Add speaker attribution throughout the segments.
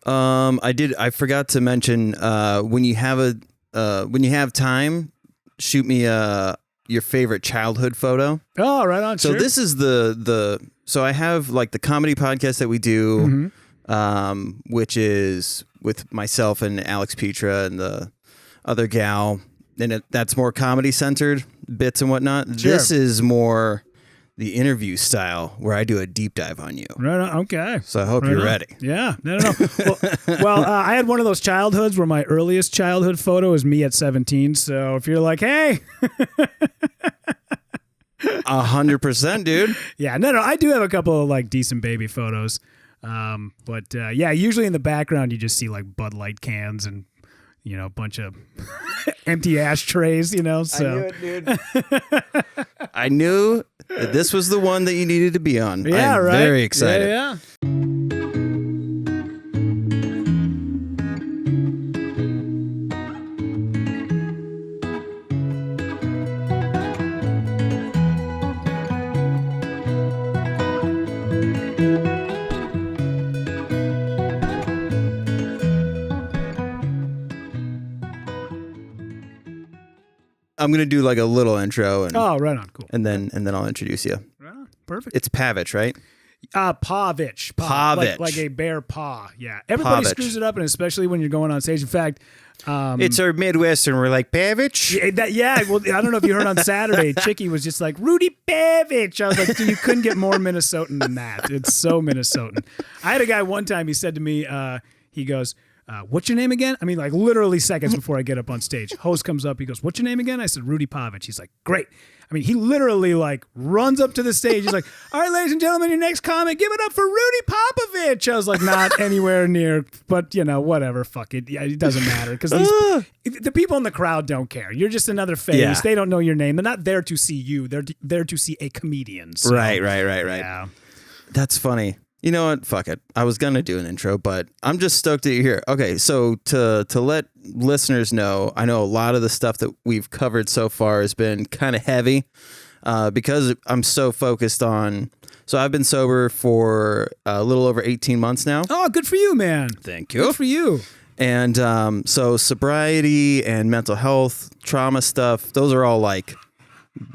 Speaker 1: I forgot to mention when you have time, shoot me your favorite childhood photo.
Speaker 2: Oh, right on.
Speaker 1: So
Speaker 2: sure.
Speaker 1: this is so I have like the comedy podcast that we do, which is with myself and Alex Petra and the other gal, and that's more comedy centered bits and whatnot.
Speaker 2: Sure.
Speaker 1: This is more the interview style where I do a deep dive on you.
Speaker 2: Right on. Okay.
Speaker 1: So I hope you're ready.
Speaker 2: Yeah. No. Well, I had one of those childhoods where my earliest childhood photo is me at 17. So if you're like, hey.
Speaker 1: 100%, dude.
Speaker 2: Yeah. No. I do have a couple of like decent baby photos. But yeah, usually in the background, you just see like Bud Light cans and, a bunch of empty ashtrays, so.
Speaker 1: I knew it, dude. I knew that this was the one that you needed to be on.
Speaker 2: Yeah,
Speaker 1: I'm
Speaker 2: right.
Speaker 1: very excited.
Speaker 2: Yeah.
Speaker 1: I'm gonna do like a little intro, and
Speaker 2: right on, cool,
Speaker 1: and then I'll introduce you.
Speaker 2: Right on. Perfect.
Speaker 1: It's Pavich, right?
Speaker 2: Pavich.
Speaker 1: Pavich.
Speaker 2: Like a bear paw. Yeah. Everybody
Speaker 1: Pavich.
Speaker 2: screws it up, and especially when you're going on stage. In fact,
Speaker 1: It's our Midwestern. We're like Pavich.
Speaker 2: Well, I don't know if you heard on Saturday, Chicky was just like, Rudy Pavich. I was like, dude, you couldn't get more Minnesotan than that. It's so Minnesotan. I had a guy one time, he said to me, he goes, what's your name again? I mean, like literally seconds before I get up on stage. Host comes up. He goes, what's your name again? I said, Rudy Pavich. He's like, great. I mean, he literally like runs up to the stage. He's like, all right, ladies and gentlemen, your next comic, give it up for Rudy Popovich. I was like, not anywhere near, but whatever. Fuck it. Yeah, it doesn't matter because the people in the crowd don't care. You're just another face.
Speaker 1: Yeah.
Speaker 2: They don't know your name. They're not there to see you. They're there to see a comedian. So,
Speaker 1: Right.
Speaker 2: Yeah.
Speaker 1: That's funny. You know what? Fuck it. I was gonna do an intro, but I'm just stoked that you're here. Okay, so to let listeners know, I know a lot of the stuff that we've covered so far has been kind of heavy, because I'm so focused on. So I've been sober for a little over 18 months now.
Speaker 2: Oh, good for you, man.
Speaker 1: Thank you.
Speaker 2: Good for you.
Speaker 1: And so sobriety and mental health, trauma stuff, those are all like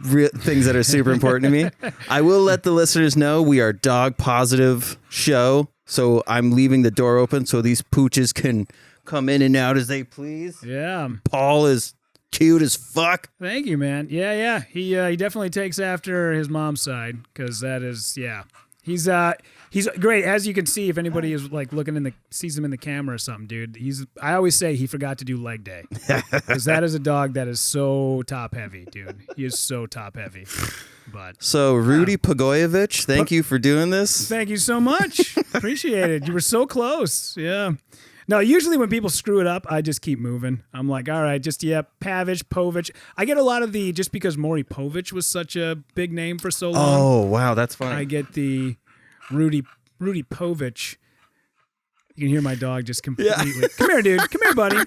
Speaker 1: things that are super important to me. I will let the listeners know we are dog positive show, so I'm leaving the door open so these pooches can come in and out as they please.
Speaker 2: Yeah.
Speaker 1: Paul is cute as fuck.
Speaker 2: Thank you, man. Yeah. He definitely takes after his mom's side because that is, yeah. He's great, as you can see. If anybody is like sees him in the camera or something, dude. I always say he forgot to do leg day because that is a dog that is so top heavy, dude. He is so top heavy. But
Speaker 1: so Rudy Pavich, thank you for doing this.
Speaker 2: Thank you so much. Appreciate it. You were so close. Yeah. No, usually when people screw it up, I just keep moving. I'm like, all right, Pavich, Povich. I get a lot of just because Maury Povich was such a big name for so long.
Speaker 1: Oh, wow, that's funny.
Speaker 2: I get the Rudy Pavich. You can hear my dog just completely. Yeah. Come here, dude. Come here, buddy.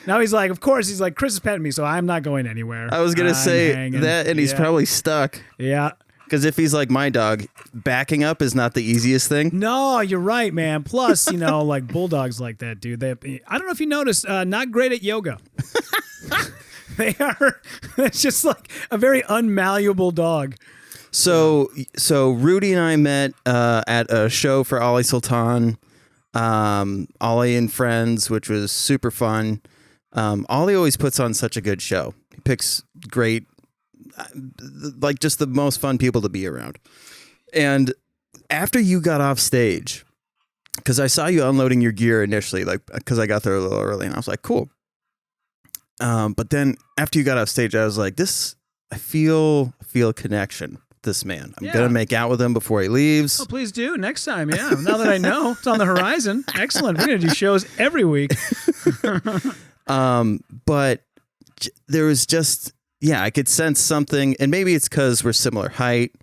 Speaker 2: Now he's like, of course, he's like, Chris is petting me, so I'm not going anywhere.
Speaker 1: I was going to say that, and he's probably stuck.
Speaker 2: Yeah.
Speaker 1: Because if he's like my dog, backing up is not the easiest thing.
Speaker 2: No, you're right, man. Plus, like bulldogs like that, dude. I don't know if you noticed, not great at yoga. They are. It's just like a very unmalleable dog.
Speaker 1: So Rudy and I met at a show for Ollie Sultan, Ollie and Friends, which was super fun. Ollie always puts on such a good show. He picks great, like just the most fun people to be around. And after you got off stage, because I saw you unloading your gear initially, like because I got there a little early, and I was like, cool. But then after you got off stage, I was like, I feel a connection. This man. I'm going to make out with him before he leaves.
Speaker 2: Oh, please do. Next time, yeah. Now that I know, it's on the horizon. Excellent. We're going to do shows every week.
Speaker 1: But there was just, I could sense something, and maybe it's because we're similar height.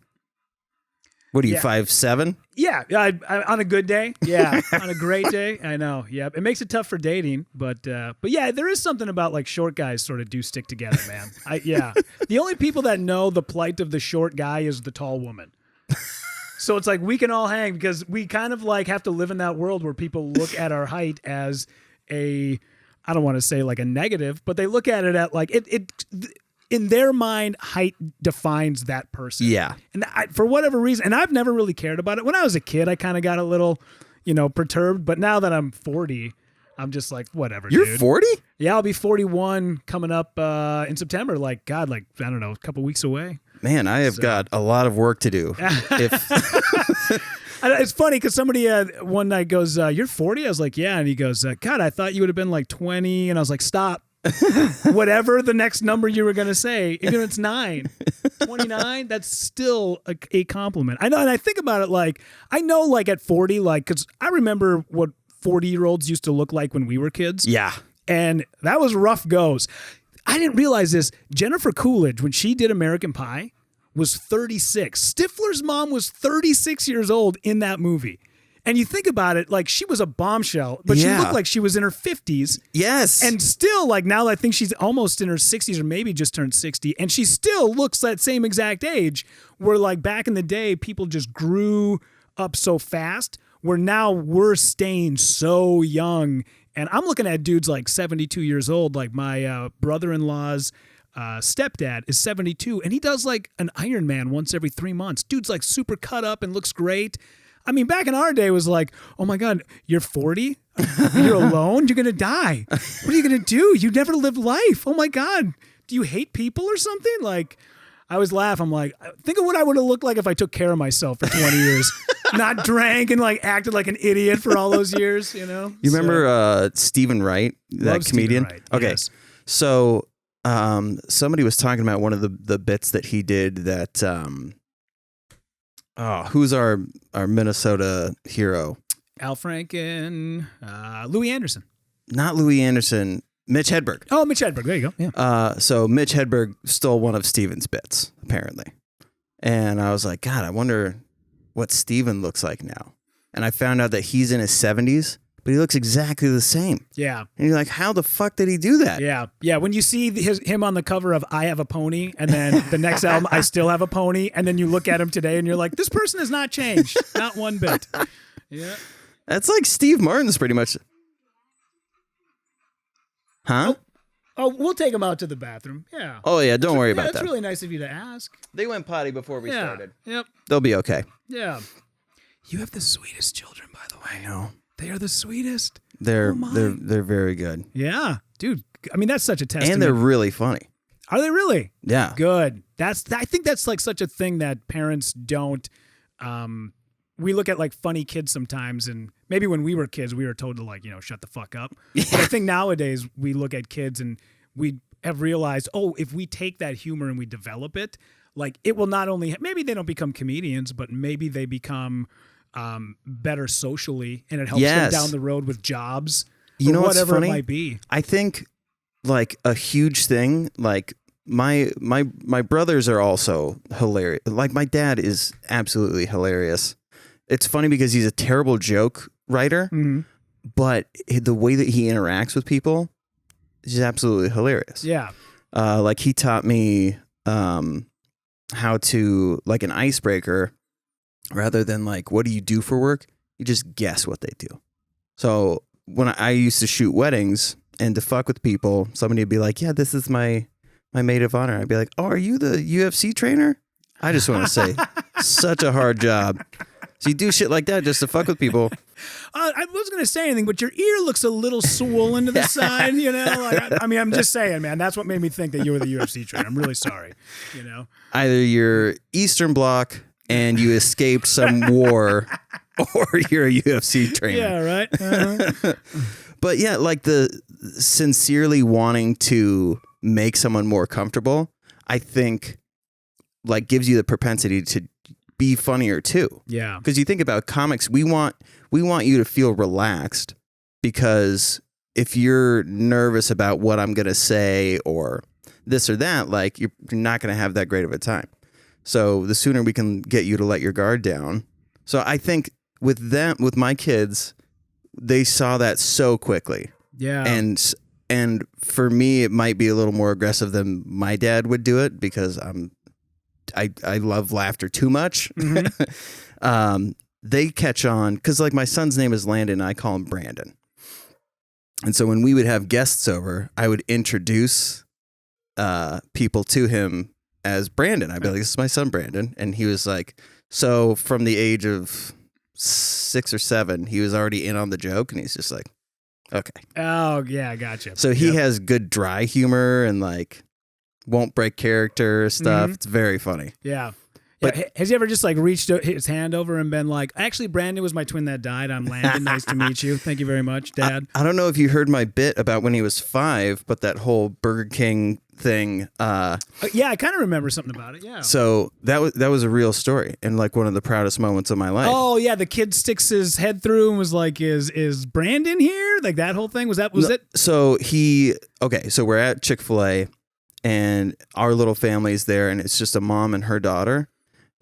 Speaker 1: What are you, 5'7"?
Speaker 2: Yeah, I, on a good day. Yeah, on a great day. I know. Yeah, it makes it tough for dating, but yeah, there is something about like short guys sort of do stick together, man. The only people that know the plight of the short guy is the tall woman. So it's like we can all hang because we kind of like have to live in that world where people look at our height as I don't want to say like a negative, but they look at it at like it in their mind, height defines that person.
Speaker 1: Yeah.
Speaker 2: And for whatever reason, and I've never really cared about it. When I was a kid, I kind of got a little, perturbed. But now that I'm 40, I'm just like, whatever,
Speaker 1: You're
Speaker 2: dude.
Speaker 1: 40?
Speaker 2: Yeah, I'll be 41 coming up in September. Like, God, I don't know, a couple weeks away.
Speaker 1: Man, I have got a lot of work to do.
Speaker 2: It's funny because somebody one night goes, "You're 40?" I was like, "Yeah," and he goes, "God, I thought you would have been like 20," and I was like, "Stop." Whatever the next number you were going to say, even if it's 9, 29, that's still a compliment. I know, and I think about it like, I know like at 40, like, because I remember what 40-year-olds used to look like when we were kids.
Speaker 1: Yeah.
Speaker 2: And that was rough goes. I didn't realize this. Jennifer Coolidge, when she did American Pie, was 36. Stifler's mom was 36 years old in that movie. And you think about it, like she was a bombshell, but she looked like she was in her 50s.
Speaker 1: Yes.
Speaker 2: And still, like now I think she's almost in her 60s or maybe just turned 60. And she still looks that same exact age where like back in the day, people just grew up so fast where now we're staying so young. And I'm looking at dudes like 72 years old, like my brother-in-law's stepdad is 72 and he does like an Iron Man once every 3 months. Dude's like super cut up and looks great. I mean, back in our day, it was like, oh my God, you're 40? You're alone? You're going to die. What are you going to do? You never lived life. Oh my God. Do you hate people or something? Like, I always laugh. I'm like, think of what I would have looked like if I took care of myself for 20 years. Not drank and like acted like an idiot for all those years, You
Speaker 1: remember Stephen Wright, that comedian?
Speaker 2: Wright,
Speaker 1: okay.
Speaker 2: Yes.
Speaker 1: So somebody was talking about one of the bits that he did that who's our Minnesota hero?
Speaker 2: Al Franken, Louis Anderson.
Speaker 1: Not Louis Anderson, Mitch Hedberg.
Speaker 2: Oh, Mitch Hedberg. There you go. Yeah.
Speaker 1: So Mitch Hedberg stole one of Steven's bits, apparently. And I was like, God, I wonder what Steven looks like now. And I found out that he's in his 70s, but he looks exactly the same.
Speaker 2: Yeah.
Speaker 1: And you're like, how the fuck did he do that?
Speaker 2: Yeah. Yeah. When you see him on the cover of I Have a Pony, and then the next album, I Still Have a Pony, and then you look at him today and you're like, this person has not changed. Not one bit. Yeah.
Speaker 1: That's like Steve Martin's pretty much. Huh?
Speaker 2: Oh, we'll take him out to the bathroom. Yeah.
Speaker 1: Oh, yeah. Don't worry about
Speaker 2: That's
Speaker 1: that.
Speaker 2: really nice of you to ask.
Speaker 1: They went potty before we started.
Speaker 2: Yep.
Speaker 1: They'll be okay.
Speaker 2: Yeah. You have the sweetest children, by the way.
Speaker 1: I know.
Speaker 2: They are the sweetest.
Speaker 1: They're very good.
Speaker 2: Yeah. Dude, I mean, that's such a testament.
Speaker 1: And they're really funny.
Speaker 2: Are they really?
Speaker 1: Yeah.
Speaker 2: Good. I think that's like such a thing that parents don't. We look at like funny kids sometimes, and maybe when we were kids, we were told to like, shut the fuck up. Yeah. But I think nowadays we look at kids and we have realized, oh, if we take that humor and we develop it, like it will not only, maybe they don't become comedians, but maybe they become better socially, and it helps them down the road with jobs, or whatever it might be.
Speaker 1: I think like a huge thing, like my brothers are also hilarious. Like my dad is absolutely hilarious. It's funny because he's a terrible joke writer, but the way that he interacts with people is absolutely hilarious.
Speaker 2: Yeah.
Speaker 1: Like he taught me how to, like an icebreaker, rather than like, what do you do for work? You just guess what they do. So when I used to shoot weddings and to fuck with people, somebody would be like, yeah, this is my maid of honor. I'd be like, oh, are you the UFC trainer? I just want to say, such a hard job. So you do shit like that just to fuck with people.
Speaker 2: I wasn't going to say anything, but your ear looks a little swollen to the side, Like, I mean, I'm just saying, man, that's what made me think that you were the UFC trainer. I'm really sorry, Either
Speaker 1: you're Eastern Bloc and you escaped some war, or you're a UFC trainer.
Speaker 2: Yeah, right? Uh-huh.
Speaker 1: But yeah, like the sincerely wanting to make someone more comfortable, I think like gives you the propensity to be funnier too.
Speaker 2: Yeah.
Speaker 1: Because you think about comics, we want you to feel relaxed, because if you're nervous about what I'm going to say or this or that, like you're not going to have that great of a time. So the sooner we can get you to let your guard down. So I think with my kids, they saw that so quickly.
Speaker 2: Yeah.
Speaker 1: And for me, it might be a little more aggressive than my dad would do it, because I love laughter too much. They catch on because like my son's name is Landon and I call him Brandon. And so when we would have guests over, I would introduce people to him as Brandon. I'd be like, this is my son, Brandon. And he was like, so from the age of 6 or 7, he was already in on the joke. And he's just like, okay.
Speaker 2: Oh, yeah, gotcha.
Speaker 1: So he has good dry humor and like won't break character stuff. It's very funny.
Speaker 2: Yeah.
Speaker 1: But
Speaker 2: has he ever just like reached his hand over and been like, actually, Brandon was my twin that died. I'm Landon. Nice to meet you. Thank you very much, Dad.
Speaker 1: I don't know if you heard my bit about when he was 5, but that whole Burger King thing.
Speaker 2: Yeah, I kind of remember something about it. Yeah.
Speaker 1: So that was a real story and like one of the proudest moments of my life.
Speaker 2: Oh yeah, the kid sticks his head through and was like, "Is Brandon here?" Like that whole thing. Was it?
Speaker 1: So so we're at Chick-fil-A and our little family's there and it's just a mom and her daughter.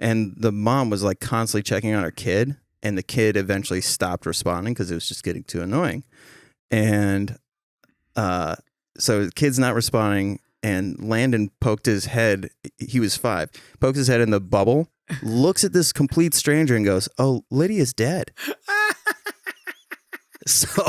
Speaker 1: And the mom was like constantly checking on her kid, and the kid eventually stopped responding because it was just getting too annoying. And so the kid's not responding, and Landon poked his head. He was 5. Poked his head in the bubble, looks at this complete stranger, and goes, "Oh, Lydia's dead." So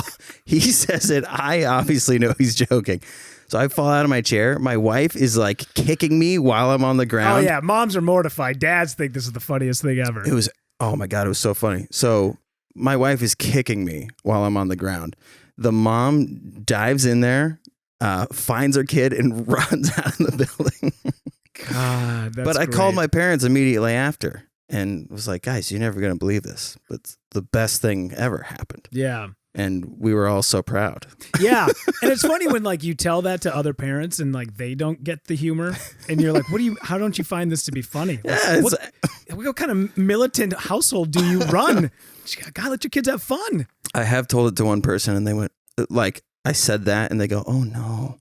Speaker 1: he says it. I obviously know he's joking. So I fall out of my chair. My wife is like kicking me while I'm on the ground.
Speaker 2: Oh yeah, moms are mortified. Dads think this is the funniest thing ever.
Speaker 1: It was, oh my God, it was so funny. So my wife is kicking me while I'm on the ground. The mom dives in there, finds her kid and runs out of the building.
Speaker 2: God, that's
Speaker 1: But I
Speaker 2: great.
Speaker 1: called my parents immediately after and was like, guys, you're never going to believe this, but the best thing ever happened.
Speaker 2: Yeah.
Speaker 1: And we were all so proud.
Speaker 2: Yeah. And it's funny when like you tell that to other parents and like they don't get the humor and you're like, how don't you find this to be funny? Like,
Speaker 1: Yeah,
Speaker 2: what kind of militant household do you run? You gotta let your kids have fun.
Speaker 1: I have told it to one person and they went, like, I said that and they go, oh no.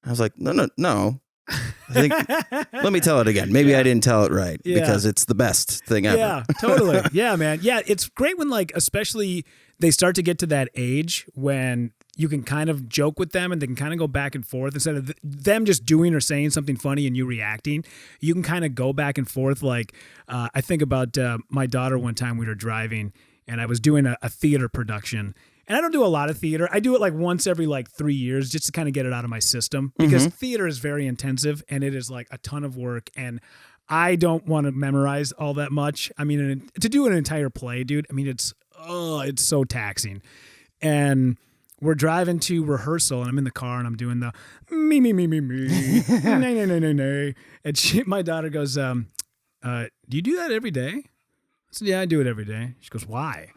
Speaker 1: I was like, no. I think, let me tell it again. Maybe I didn't tell it right because it's the best thing ever.
Speaker 2: Yeah, totally. Yeah, man. Yeah, it's great when like, especially they start to get to that age when you can kind of joke with them and they can kind of go back and forth instead of them just doing or saying something funny and you reacting. You can kind of go back and forth. Like I think about my daughter one time we were driving and I was doing a theater production. And I don't do a lot of theater. I do it like once every like 3 years just to kind of get it out of my system because theater is very intensive and it is like a ton of work. And I don't want to memorize all that much. I mean, to do an entire play, dude, I mean, it's so taxing. And we're driving to rehearsal and I'm in the car and I'm doing the me, nay. And my daughter goes, do you do that every day? I said, yeah, I do it every day. She goes, why?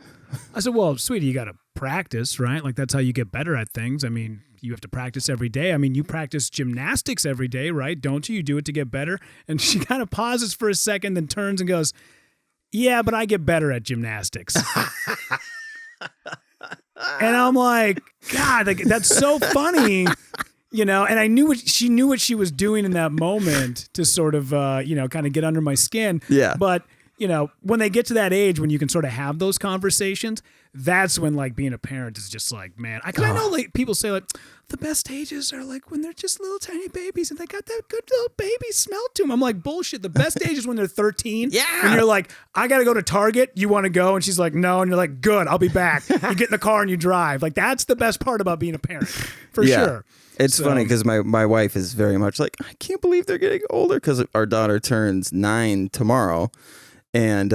Speaker 2: I said, well, sweetie, you got to practice, right? Like that's how you get better at things. I mean, you have to practice every day. I mean, you practice gymnastics every day, right? Don't you? You do it to get better. And she kind of pauses for a second, then turns and goes, yeah, but I get better at gymnastics. And I'm like, God, like, that's so funny, you know? And I knew she knew what she was doing in that moment to sort of, kind of get under my skin.
Speaker 1: Yeah.
Speaker 2: But you know, when they get to that age when you can sort of have those conversations, that's when like being a parent is just like, man, I know like people say like the best ages are like when they're just little tiny babies and they got that good little baby smell to them. I'm like, bullshit. The best age is when they're 13.
Speaker 1: Yeah.
Speaker 2: And you're like, I got to go to Target. You want to go? And she's like, no. And you're like, good, I'll be back. You get in the car and you drive. Like that's the best part about being a parent for sure.
Speaker 1: It's funny because my wife is very much like, I can't believe they're getting older because our daughter turns 9 tomorrow. And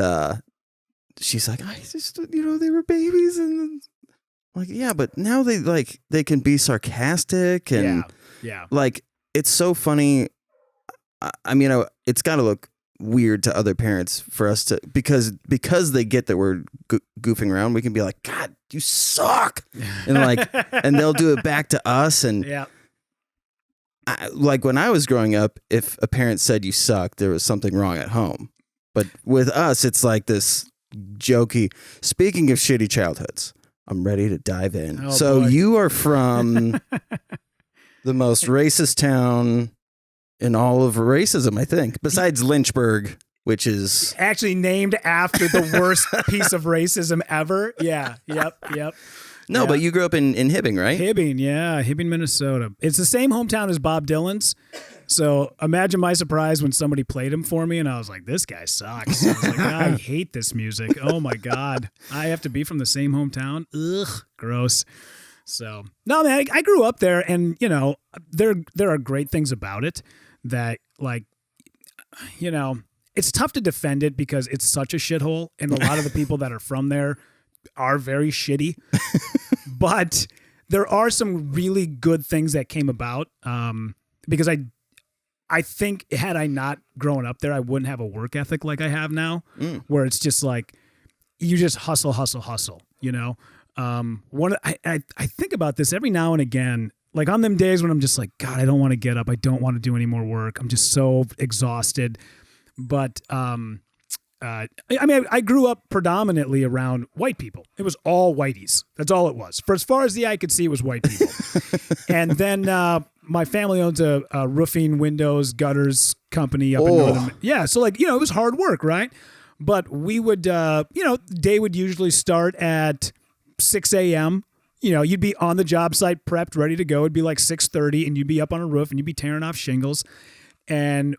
Speaker 1: she's like, I just, they were babies. And I'm like, yeah, but now they can be sarcastic. And like, it's so funny. I mean, it's got to look weird to other parents for us to, because they get that we're goofing around. We can be like, God, you suck. And like, and they'll do it back to us. And like when I was growing up, if a parent said you suck, there was something wrong at home. But with us, it's like this jokey. Speaking of shitty childhoods, I'm ready to dive in.
Speaker 2: Oh,
Speaker 1: so
Speaker 2: boy.
Speaker 1: you are from the most racist town in all of racism, I think, besides Lynchburg, which is
Speaker 2: actually named after the worst piece of racism ever. Yeah. Yep.
Speaker 1: No, but you grew up in Hibbing, right?
Speaker 2: Hibbing, Minnesota. It's the same hometown as Bob Dylan's. So imagine my surprise when somebody played him for me, and I was like, "This guy sucks." I was like, "I hate this music. Oh my god, I have to be from the same hometown. Ugh, gross." So no, man, I grew up there, and you know, there are great things about it that, like, you know, it's tough to defend it because it's such a shithole, and a lot of the people that are from there are very shitty. But there are some really good things that came about because I think had I not grown up there, I wouldn't have a work ethic like I have now, where it's just like you just hustle, hustle, hustle. You know, I think about this every now and again. Like on them days when I'm just like, God, I don't want to get up. I don't want to do any more work. I'm just so exhausted. But I mean, I grew up predominantly around white people. It was all whiteys. That's all it was. For as far as the eye could see, it was white people. And then my family owns a roofing, windows, gutters company up in northern. Yeah, so like, you know, it was hard work, right? But we would, you know, day would usually start at 6 a.m. You know, you'd be on the job site, prepped, ready to go. It'd be like 6:30, and you'd be up on a roof, and you'd be tearing off shingles. And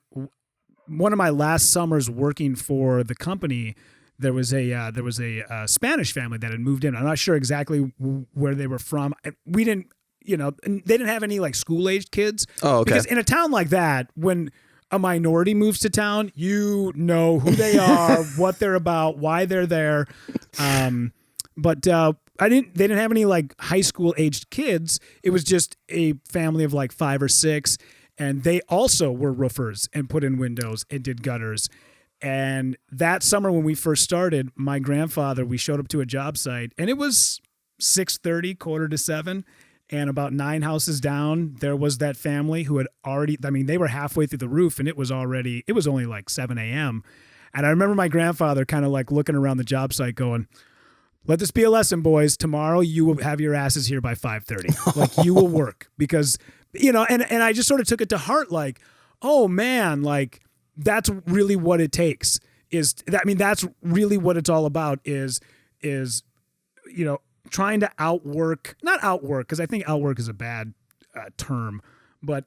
Speaker 2: one of my last summers working for the company, there was a Spanish family that had moved in. I'm not sure exactly where they were from. We didn't, you know, they didn't have any like school-aged kids. Oh, okay. Because in a town like that, when a minority moves to town, you know who they are, what they're about, why they're there. But they didn't have any like high school aged kids. It was just a family of like 5 or 6. And they also were roofers and put in windows and did gutters. And that summer when we first started, my grandfather, we showed up to a job site and it was 6:30, 6:45. And about 9 houses down, there was that family who had already, I mean, they were halfway through the roof and it was only like 7 a.m. And I remember my grandfather kind of like looking around the job site going, "Let this be a lesson, boys. Tomorrow you will have your asses here by 5:30. Like you will work." Because, you know, and I just sort of took it to heart like, oh man, like that's really what it takes that's really what it's all about is, you know, trying to not outwork, because I think outwork is a bad term, but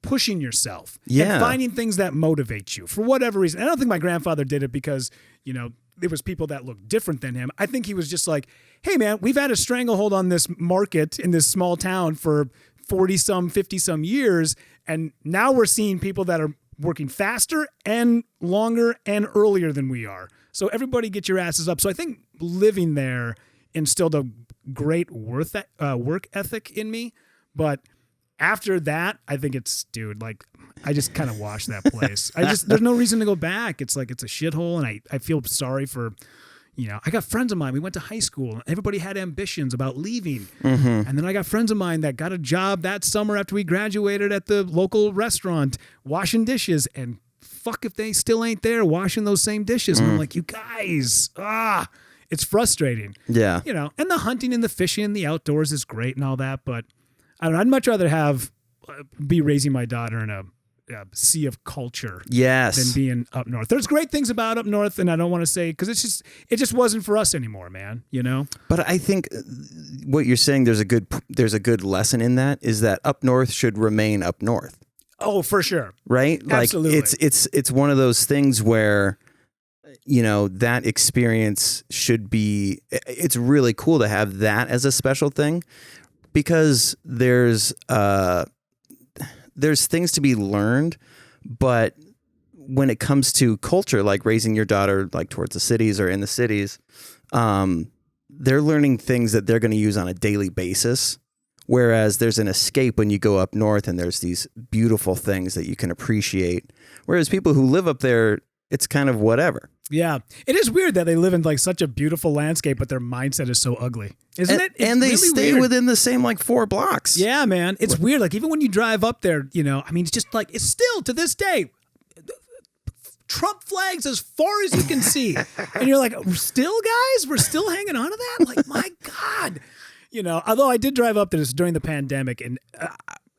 Speaker 2: pushing yourself and finding things that motivate you for whatever reason. I don't think my grandfather did it because, you know, there was people that looked different than him. I think he was just like, hey man, we've had a stranglehold on this market in this small town for 40-some, 50-some years. And now we're seeing people that are working faster and longer and earlier than we are. So everybody get your asses up. So I think living there instilled a great work ethic in me. But after that, I think it's, dude, like I just kind of washed that place. There's no reason to go back. It's like, it's a shithole. And I feel sorry for, you know, I got friends of mine. We went to high school and everybody had ambitions about leaving. Mm-hmm. And then I got friends of mine that got a job that summer after we graduated at the local restaurant washing dishes, and fuck if they still ain't there washing those same dishes. And I'm like, you guys, it's frustrating. Yeah. You know, and the hunting and the fishing and the outdoors is great and all that. But I don't know, I'd much rather be raising my daughter in a sea of culture than being up north. There's great things about up north, and I don't want to say, because it just wasn't for us anymore, man, you know?
Speaker 1: But I think what you're saying, there's a good lesson in that, is that up north should remain up north.
Speaker 2: Oh, for sure.
Speaker 1: Right? Like
Speaker 2: absolutely.
Speaker 1: It's one of those things where, you know, that experience should be, it's really cool to have that as a special thing, because there's things to be learned, but when it comes to culture, like raising your daughter like towards the cities or in the cities, they're learning things that they're going to use on a daily basis. Whereas there's an escape when you go up north and there's these beautiful things that you can appreciate. Whereas people who live up there, it's kind of whatever.
Speaker 2: Yeah. It is weird that they live in like such a beautiful landscape, but their mindset is so ugly. Isn't it? It's
Speaker 1: and they
Speaker 2: really
Speaker 1: stay
Speaker 2: weird.
Speaker 1: within the same like 4 blocks.
Speaker 2: Yeah, man. It's weird. Like even when you drive up there, you know, I mean, it's just like, it's still to this day, Trump flags as far as you can see. And you're like, still guys, we're still hanging on to that? Like, my God. You know, although I did drive up there during the pandemic, and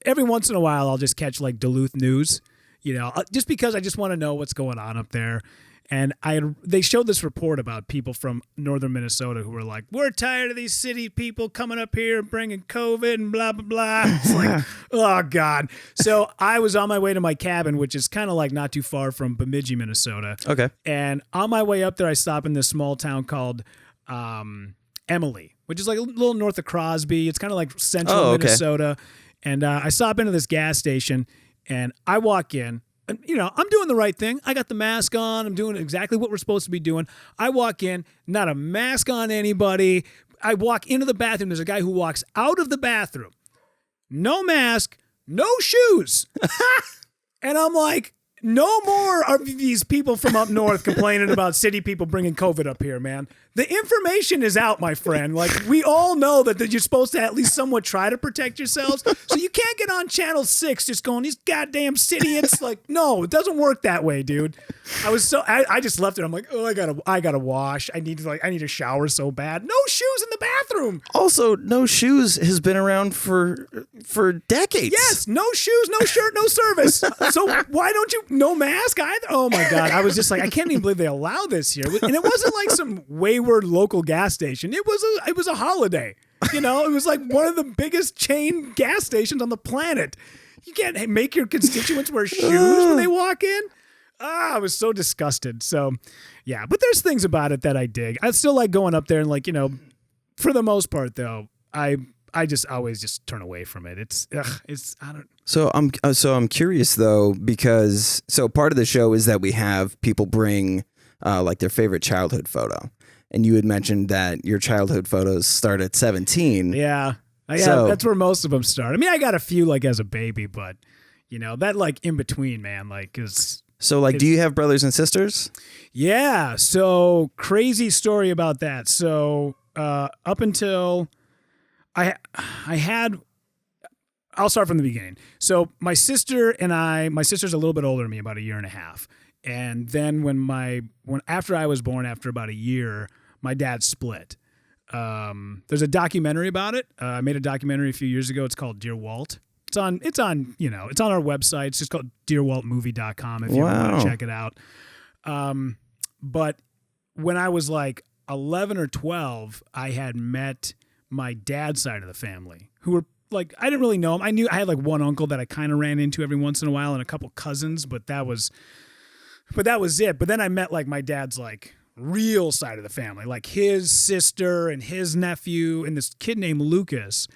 Speaker 2: every once in a while I'll just catch like Duluth news, you know, just because I just want to know what's going on up there. And they showed this report about people from northern Minnesota who were like, we're tired of these city people coming up here and bringing COVID and blah, blah, blah. It's like, oh, God. So I was on my way to my cabin, which is kind of like not too far from Bemidji, Minnesota.
Speaker 1: Okay.
Speaker 2: And on my way up there, I stop in this small town called Emily, which is like a little north of Crosby. It's kind of like central Minnesota. And I stop into this gas station, and I walk in. And, I'm doing the right thing. I got the mask on. I'm doing exactly what we're supposed to be doing. I walk in, not a mask on anybody. I walk into the bathroom. There's a guy who walks out of the bathroom. No mask, no shoes. And I'm like, no more are these people from up north complaining about city people bringing COVID up here, man. The information is out, my friend. Like, we all know that you're supposed to at least somewhat try to protect yourselves. So you can't get on Channel 6 just going, these goddamn idiots. Like, no, it doesn't work that way, dude. I just left it. I'm like, oh, I gotta wash. I need to shower so bad. No shoes in the bathroom.
Speaker 1: Also, no shoes has been around for decades.
Speaker 2: Yes, no shoes, no shirt, no service. So why don't you, no mask either? Oh my God. I was just like, I can't even believe they allow this here. And it wasn't like some wayward local gas station. It was a holiday. It was like one of the biggest chain gas stations on the planet. You can't make your constituents wear shoes when they walk in. I was so disgusted. So, yeah, but there's things about it that I dig. I still like going up there and for the most part though, I just always just turn away from it. It's I don't.
Speaker 1: So I'm curious though, because part of the show is that we have people bring like their favorite childhood photo, and you had mentioned that your childhood photos start at 17.
Speaker 2: Yeah, that's where most of them start. I mean, I got a few like as a baby, but that like in between, man, like is.
Speaker 1: So, do you have brothers and sisters?
Speaker 2: Yeah. So crazy story about that. So up until I'll start from the beginning. So my sister's a little bit older than me, about a year and a half. And then after I was born, after about a year, my dad split. There's a documentary about it. I made a documentary a few years ago. It's called Dear Walt. It's on our website. It's just called dearwaltmovie.com if you want to check it out. But when I was like 11 or 12, I had met my dad's side of the family who were like, I didn't really know him. I had like one uncle that I kind of ran into every once in a while and a couple cousins, but that was it. But then I met like my dad's like real side of the family, like his sister and his nephew and this kid named Lucas.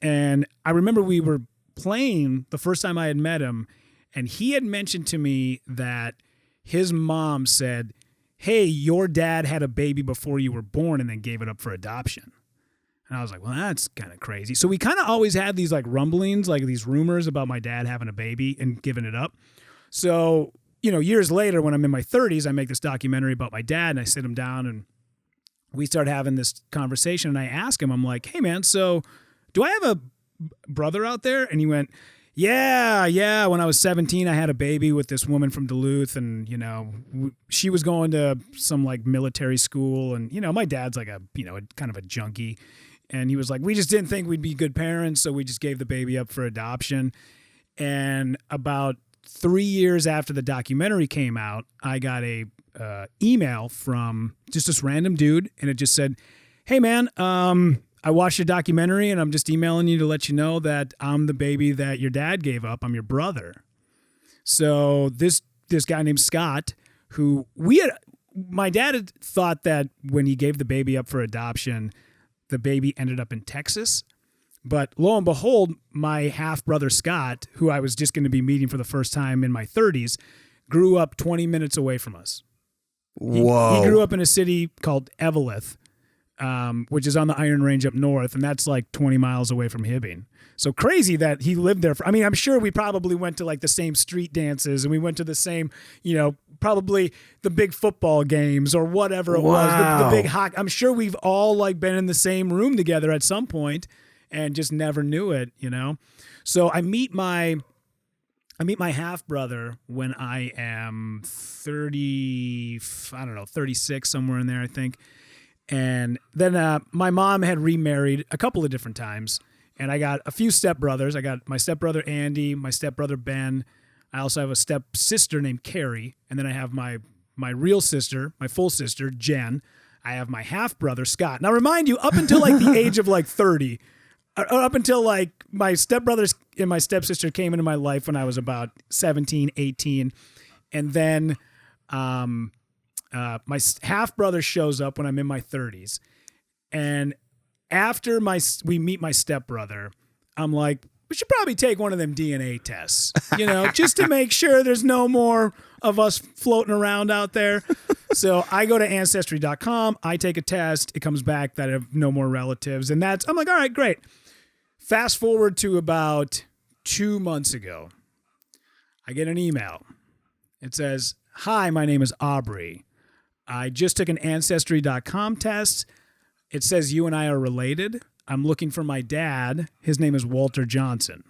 Speaker 2: And I remember we were playing the first time I had met him, and he had mentioned to me that his mom said, hey, your dad had a baby before you were born and then gave it up for adoption. And I was like, well, that's kind of crazy. So we kind of always had these like rumblings, like these rumors about my dad having a baby and giving it up. So, years later, when I'm in my 30s, I make this documentary about my dad, and I sit him down and we start having this conversation. And I ask him, I'm like, hey man, so do I have a brother out there? And he went, yeah. When I was 17, I had a baby with this woman from Duluth, and, she was going to some like military school. And, my dad's like a kind of a junkie. And he was like, we just didn't think we'd be good parents, so we just gave the baby up for adoption. And about 3 years after the documentary came out, I got a email from just this random dude, and it just said, hey man, I watched your documentary, and I'm just emailing you to let you know that I'm the baby that your dad gave up. I'm your brother. So this guy named Scott, who my dad had thought that when he gave the baby up for adoption, the baby ended up in Texas. But lo and behold, my half-brother Scott, who I was just going to be meeting for the first time in my 30s, grew up 20 minutes away from us.
Speaker 1: Whoa.
Speaker 2: He grew up in a city called Eveleth, which is on the Iron Range up north, and that's like 20 miles away from Hibbing. So crazy that he lived there. I'm sure we probably went to like the same street dances, and we went to the same, probably the big football games or whatever it was, the big hockey. I'm sure we've all like been in the same room together at some point and just never knew it, So I meet my half brother when I am 36, somewhere in there, I think. And then my mom had remarried a couple of different times, and I got a few stepbrothers. I got my stepbrother Andy, my stepbrother Ben. I also have a stepsister named Carrie, and then I have my my real sister, my full sister, Jen. I have my half brother, Scott. Now, remind you, up until like the age of like 30, up until like my stepbrothers and my stepsister came into my life when I was about 17, 18. And then my half brother shows up when I'm in my 30s. And after we meet my stepbrother, I'm like, we should probably take one of them DNA tests, just to make sure there's no more of us floating around out there. So I go to Ancestry.com. I take a test. It comes back that I have no more relatives. And I'm like, all right, great. Fast forward to about 2 months ago. I get an email. It says, hi, my name is Aubrey. I just took an Ancestry.com test. It says you and I are related. I'm looking for my dad. His name is Walter Johnson.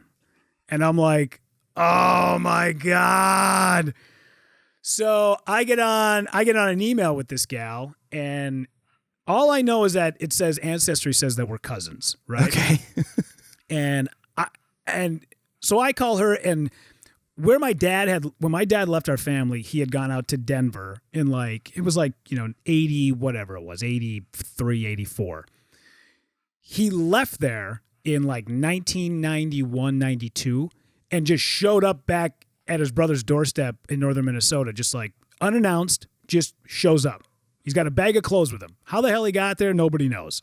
Speaker 2: And I'm like, oh my God. So I get on an email with this gal, and all I know is that it says Ancestry says that we're cousins, right?
Speaker 1: Okay.
Speaker 2: So I call her, and when my dad left our family, he had gone out to Denver in 80, whatever it was, 83, 84. He left there in like 1991, 92, and just showed up back at his brother's doorstep in northern Minnesota, just like unannounced, just shows up. He's got a bag of clothes with him. How the hell he got there, nobody knows.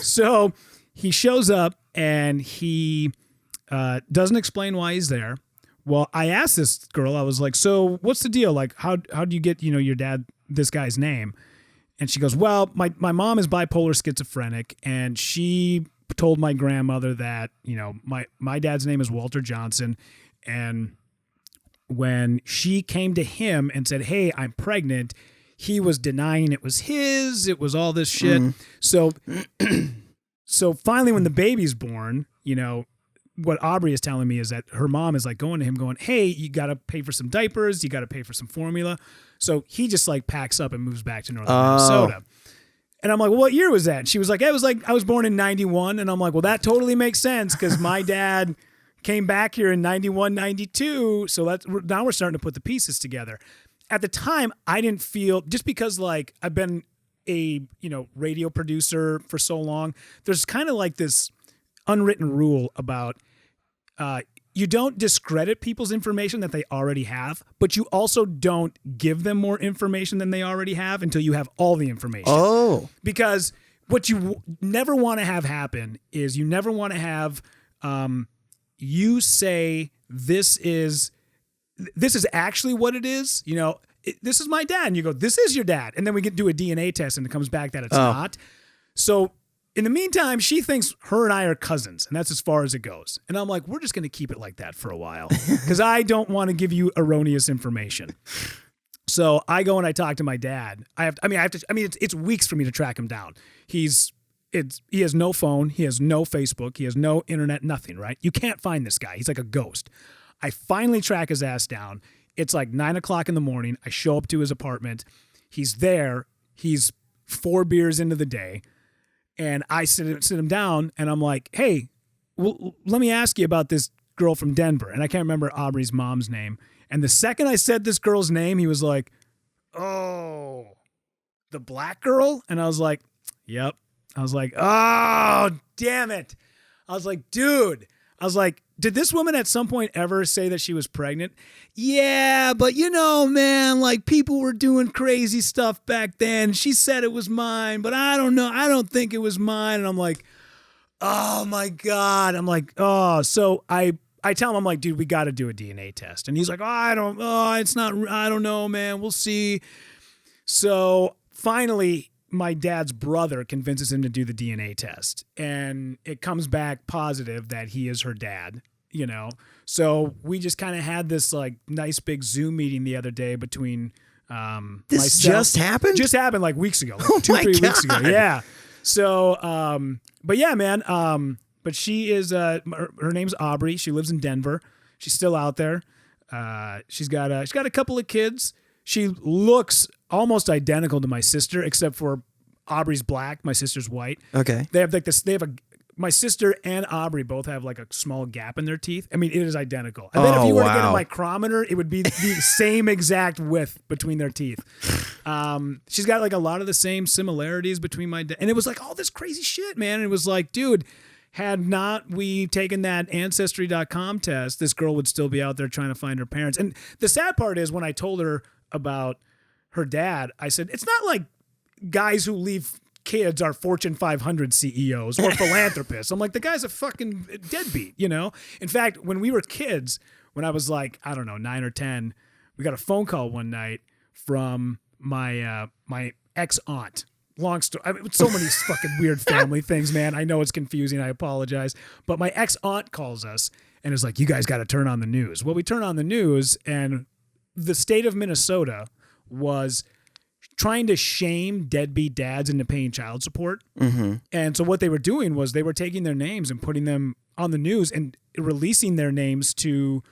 Speaker 2: So he shows up, and he doesn't explain why he's there. Well, I asked this girl, I was like, so what's the deal? Like, how do you get, your dad, this guy's name? And she goes, well, my mom is bipolar schizophrenic, and she told my grandmother that, my dad's name is Walter Johnson. And when she came to him and said, hey, I'm pregnant, he was denying it was his. It was all this shit. Mm-hmm. So finally, when the baby's born, what Aubrey is telling me is that her mom is like going to him going, hey, you got to pay for some diapers. You got to pay for some formula. So he just like packs up and moves back to northern Minnesota. And I'm like, well, what year was that? And she was like, I was born in 91. And I'm like, well, that totally makes sense because my dad came back here in 91, 92. So now we're starting to put the pieces together. At the time, I didn't feel, just because like I've been a, radio producer for so long, there's kind of like this unwritten rule about you don't discredit people's information that they already have, but you also don't give them more information than they already have until you have all the information.
Speaker 1: Oh.
Speaker 2: Because what you never want to have happen is you never want to have you say this is actually what it is. This is my dad. And you go, this is your dad. And then we do a DNA test and it comes back that it's not. So in the meantime, she thinks her and I are cousins, and that's as far as it goes. And I'm like, we're just going to keep it like that for a while because I don't want to give you erroneous information. So I go and I talk to my dad. It's weeks for me to track him down. He has no phone. He has no Facebook. He has no internet, nothing, right? You can't find this guy. He's like a ghost. I finally track his ass down. It's like 9:00 in the morning. I show up to his apartment. He's there. He's 4 beers into the day. And I sit him down, and I'm like, hey, well, let me ask you about this girl from Denver. And I can't remember Aubrey's mom's name. And the second I said this girl's name, he was like, oh, the black girl? And I was like, yep. I was like, oh, damn it. I was like, dude. I was like, did this woman at some point ever say that she was pregnant? Yeah, but man, like people were doing crazy stuff back then. She said it was mine, but I don't know. I don't think it was mine. And I'm like, oh my God. I'm like, oh, so I tell him, I'm like, dude, we got to do a DNA test. And he's like, I don't know, man. We'll see. So finally, my dad's brother convinces him to do the DNA test, and it comes back positive that he is her dad, So we just kind of had this like nice big Zoom meeting the other day between
Speaker 1: this
Speaker 2: myself.
Speaker 1: just happened?
Speaker 2: Just happened like weeks ago, like 2-3 weeks ago. Yeah. So, but yeah, man. But she is her name's Aubrey. She lives in Denver. She's still out there. She's got a couple of kids. She looks almost identical to my sister, except for Aubrey's black, my sister's white.
Speaker 1: Okay.
Speaker 2: They have like this. They have my sister and Aubrey both have like a small gap in their teeth. I mean, it is identical. I bet if you were to get a micrometer, it would be the same exact width between their teeth. She's got like a lot of the same similarities between my dad. And it was like all this crazy shit, man. And it was like, dude, had not we taken that Ancestry.com test, this girl would still be out there trying to find her parents. And the sad part is when I told her about her dad, I said, it's not like guys who leave kids are Fortune 500 CEOs or philanthropists. I'm like, the guy's a fucking deadbeat, you know? In fact, when we were kids, when I was like, I don't know, 9 or 10, we got a phone call one night from my ex-aunt. Long story. I mean, so many fucking weird family things, man. I know it's confusing. I apologize. But my ex-aunt calls us and is like, you guys got to turn on the news. Well, we turn on the news and the state of Minnesota was trying to shame deadbeat dads into paying child support. Mm-hmm. And so what they were doing was they were taking their names and putting them on the news and releasing their names to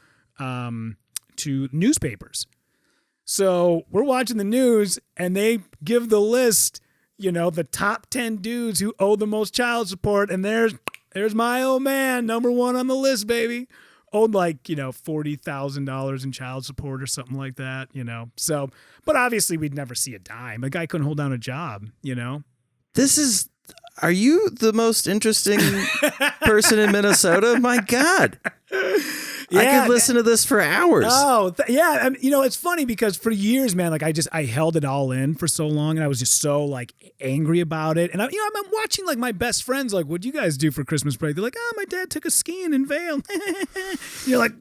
Speaker 2: newspapers. So we're watching the news and they give the list, you know, the top 10 dudes who owe the most child support. And there's my old man, number 1 on the list, baby. Owed like, you know, $40,000 in child support or something like that, you know. So, but obviously we'd never see a dime. The guy couldn't hold down a job, you know.
Speaker 1: Are you the most interesting person in Minnesota? My God. Yeah, I could listen to this for hours.
Speaker 2: Oh, yeah. I mean, you know, it's funny because for years, man, like I held it all in for so long and I was just so like angry about it. And I'm watching like my best friends, like, what'd you guys do for Christmas break? They're like, oh, my dad took us skiing in Vail. You're like,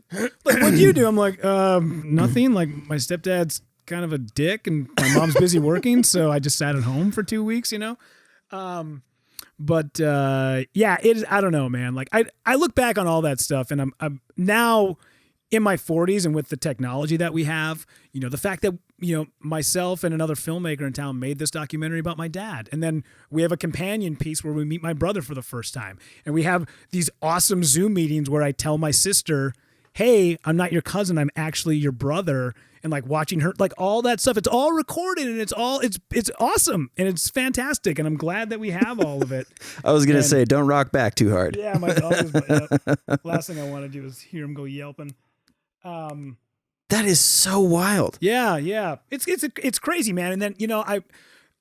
Speaker 2: what'd you do? I'm like, nothing. Like my stepdad's kind of a dick and my mom's busy working. So I just sat at home for 2 weeks, you know? But yeah, I don't know, man. Like I look back on all that stuff and I'm now in my 40s and with the technology that we have, you know, the fact that, you know, myself and another filmmaker in town made this documentary about my dad. And then we have a companion piece where we meet my brother for the first time. And we have these awesome Zoom meetings where I tell my sister, hey, I'm not your cousin, I'm actually your brother. And like watching her, like all that stuff, it's all recorded and it's awesome and it's fantastic. And I'm glad that we have all of it.
Speaker 1: I was going to say, don't rock back too hard.
Speaker 2: Yeah, my dog is, last thing I want to do is hear him go yelping.
Speaker 1: That is so wild.
Speaker 2: Yeah. It's crazy, man. And then, you know,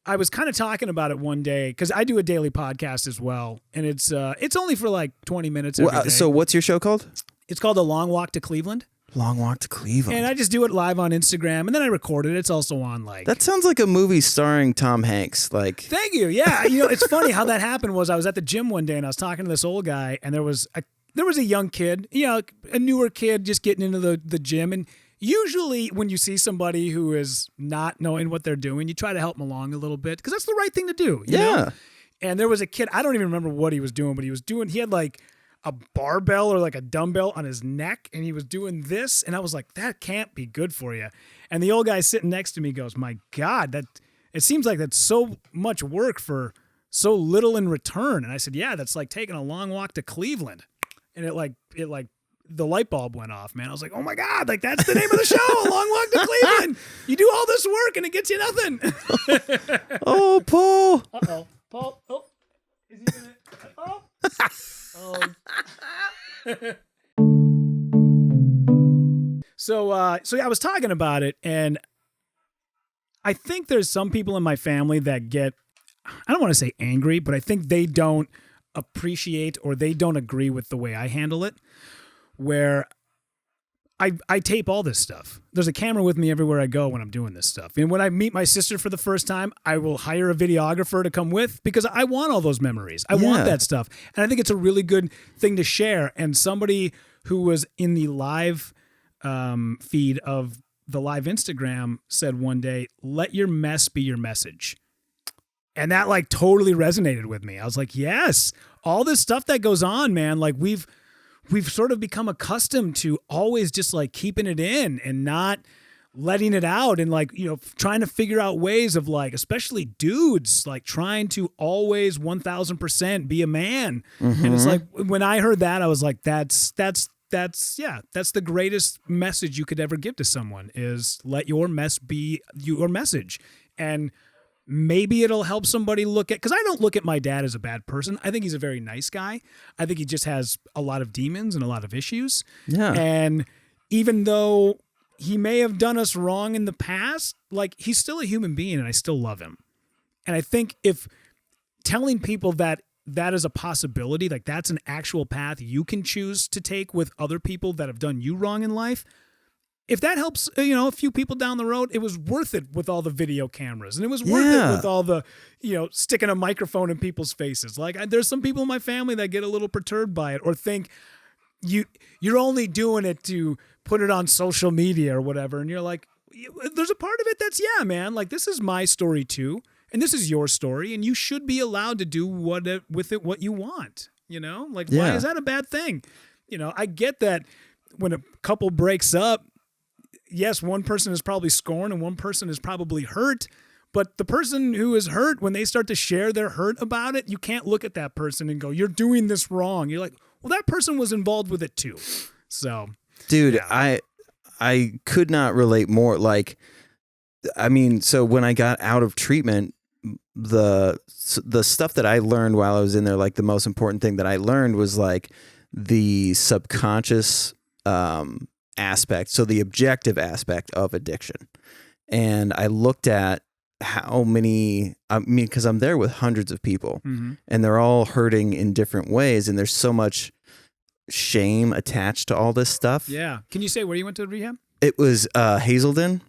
Speaker 2: I was kind of talking about it one day because I do a daily podcast as well. And it's only for like 20 minutes every day.
Speaker 1: So what's your show called?
Speaker 2: It's called The Long Walk to Cleveland.
Speaker 1: Long Walk to Cleveland.
Speaker 2: And I just do it live on Instagram, and then I record it. It's also on like...
Speaker 1: That sounds like a movie starring Tom Hanks. Like,
Speaker 2: thank you. Yeah, you know, it's funny how that happened. Was I was at the gym one day, and I was talking to this old guy, and there was a young kid, you know, a newer kid just getting into the gym, and usually when you see somebody who is not knowing what they're doing, you try to help them along a little bit because that's the right thing to do. You know? And there was a kid, I don't even remember what he was doing, but he had like a barbell or like a dumbbell on his neck and he was doing this and I was like, that can't be good for you. And the old guy sitting next to me goes, my God, it seems like that's so much work for so little in return. And I said, yeah, that's like taking a long walk to Cleveland. And it like the light bulb went off, man. I was like, oh my God, like that's the name of the show, A Long Walk to Cleveland. You do all this work and it gets you nothing.
Speaker 1: Oh, Paul.
Speaker 2: Uh-oh. Paul. Oh, is he gonna? Oh. Oh. So yeah, I was talking about it, and I think there's some people in my family that get, I don't want to say angry, but I think they don't appreciate or they don't agree with the way I handle it, where I tape all this stuff. There's a camera with me everywhere I go when I'm doing this stuff. And when I meet my sister for the first time, I will hire a videographer to come with because I want all those memories. I want that stuff. And I think it's a really good thing to share. And somebody who was in the live feed of the live Instagram said one day, let your mess be your message. And that like totally resonated with me. I was like, yes, all this stuff that goes on, man, like we've sort of become accustomed to always just like keeping it in and not letting it out and like, you know, trying to figure out ways of like, especially dudes, like trying to always 1000% be a man. Mm-hmm. And it's like, when I heard that, I was like, that's the greatest message you could ever give to someone is let your mess be your message. And maybe it'll help somebody look at, because I don't look at my dad as a bad person. I think he's a very nice guy. I think he just has a lot of demons and a lot of issues.
Speaker 1: Yeah.
Speaker 2: And even though he may have done us wrong in the past, like, he's still a human being and I still love him. And I think if telling people that that is a possibility, like that's an actual path you can choose to take with other people that have done you wrong in life, if that helps, a few people down the road, it was worth it with all the video cameras, and it was worth it with all the, sticking a microphone in people's faces. Like, there's some people in my family that get a little perturbed by it or think you're only doing it to put it on social media or whatever. And you're like, there's a part of it that's, yeah, man, like, this is my story too. And this is your story, and you should be allowed to do with it what you want. Why is that a bad thing? I get that when a couple breaks up, yes, one person is probably scorned and one person is probably hurt, but the person who is hurt, when they start to share their hurt about it, you can't look at that person and go, you're doing this wrong. You're like, well, that person was involved with it too. So,
Speaker 1: dude, yeah. I could not relate more. Like, I mean, so when I got out of treatment, the stuff that I learned while I was in there, like the most important thing that I learned was like the subconscious aspect, so the objective aspect of addiction. And I looked at how many, because I'm there with hundreds of people, and they're all hurting in different ways, and there's so much shame attached to all this stuff.
Speaker 2: Yeah. Can you say where you went to rehab?
Speaker 1: It was Hazelden.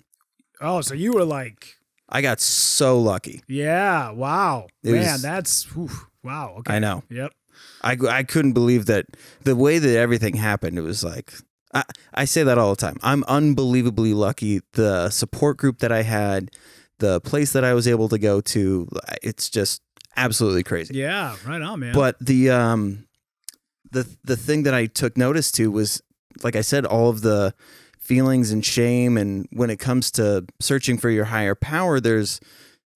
Speaker 2: Oh, so you were like...
Speaker 1: I got so lucky.
Speaker 2: Yeah. Wow. That's... wow. Okay.
Speaker 1: I know.
Speaker 2: Yep.
Speaker 1: I couldn't believe that the way that everything happened. It was like, I say that all the time. I'm unbelievably lucky. The support group that I had, the place that I was able to go to, it's just absolutely crazy.
Speaker 2: Yeah, right on, man.
Speaker 1: But the thing that I took notice to was, like I said, all of the feelings and shame. And when it comes to searching for your higher power,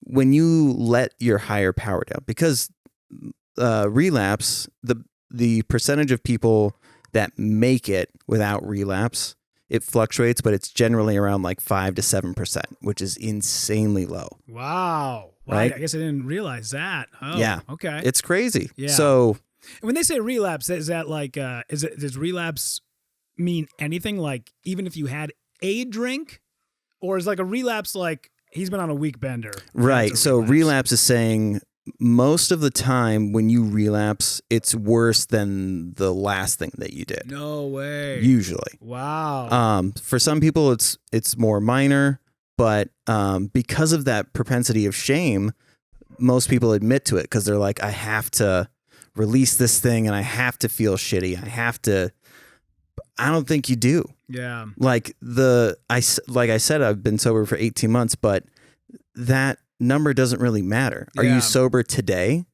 Speaker 1: when you let your higher power down, because relapse, the percentage of people that make it without relapse, it fluctuates, but it's generally around like 5 to 7%, which is insanely low.
Speaker 2: Wow.
Speaker 1: Right?
Speaker 2: I guess I didn't realize that. Oh,
Speaker 1: yeah.
Speaker 2: Okay.
Speaker 1: It's crazy.
Speaker 2: Yeah.
Speaker 1: So
Speaker 2: when they say relapse, is that like, does relapse mean anything? Like, even if you had a drink, or is like a relapse like he's been on a week bender?
Speaker 1: Right. So relapse is saying most of the time when you relapse, it's worse than the last thing that you did.
Speaker 2: No way.
Speaker 1: Usually.
Speaker 2: Wow.
Speaker 1: For some people, it's more minor, but because of that propensity of shame, most people admit to it because they're like, I have to release this thing and I have to feel shitty. I don't think you do.
Speaker 2: Yeah.
Speaker 1: Like I said, I've been sober for 18 months, but that number doesn't really matter. Are you sober today?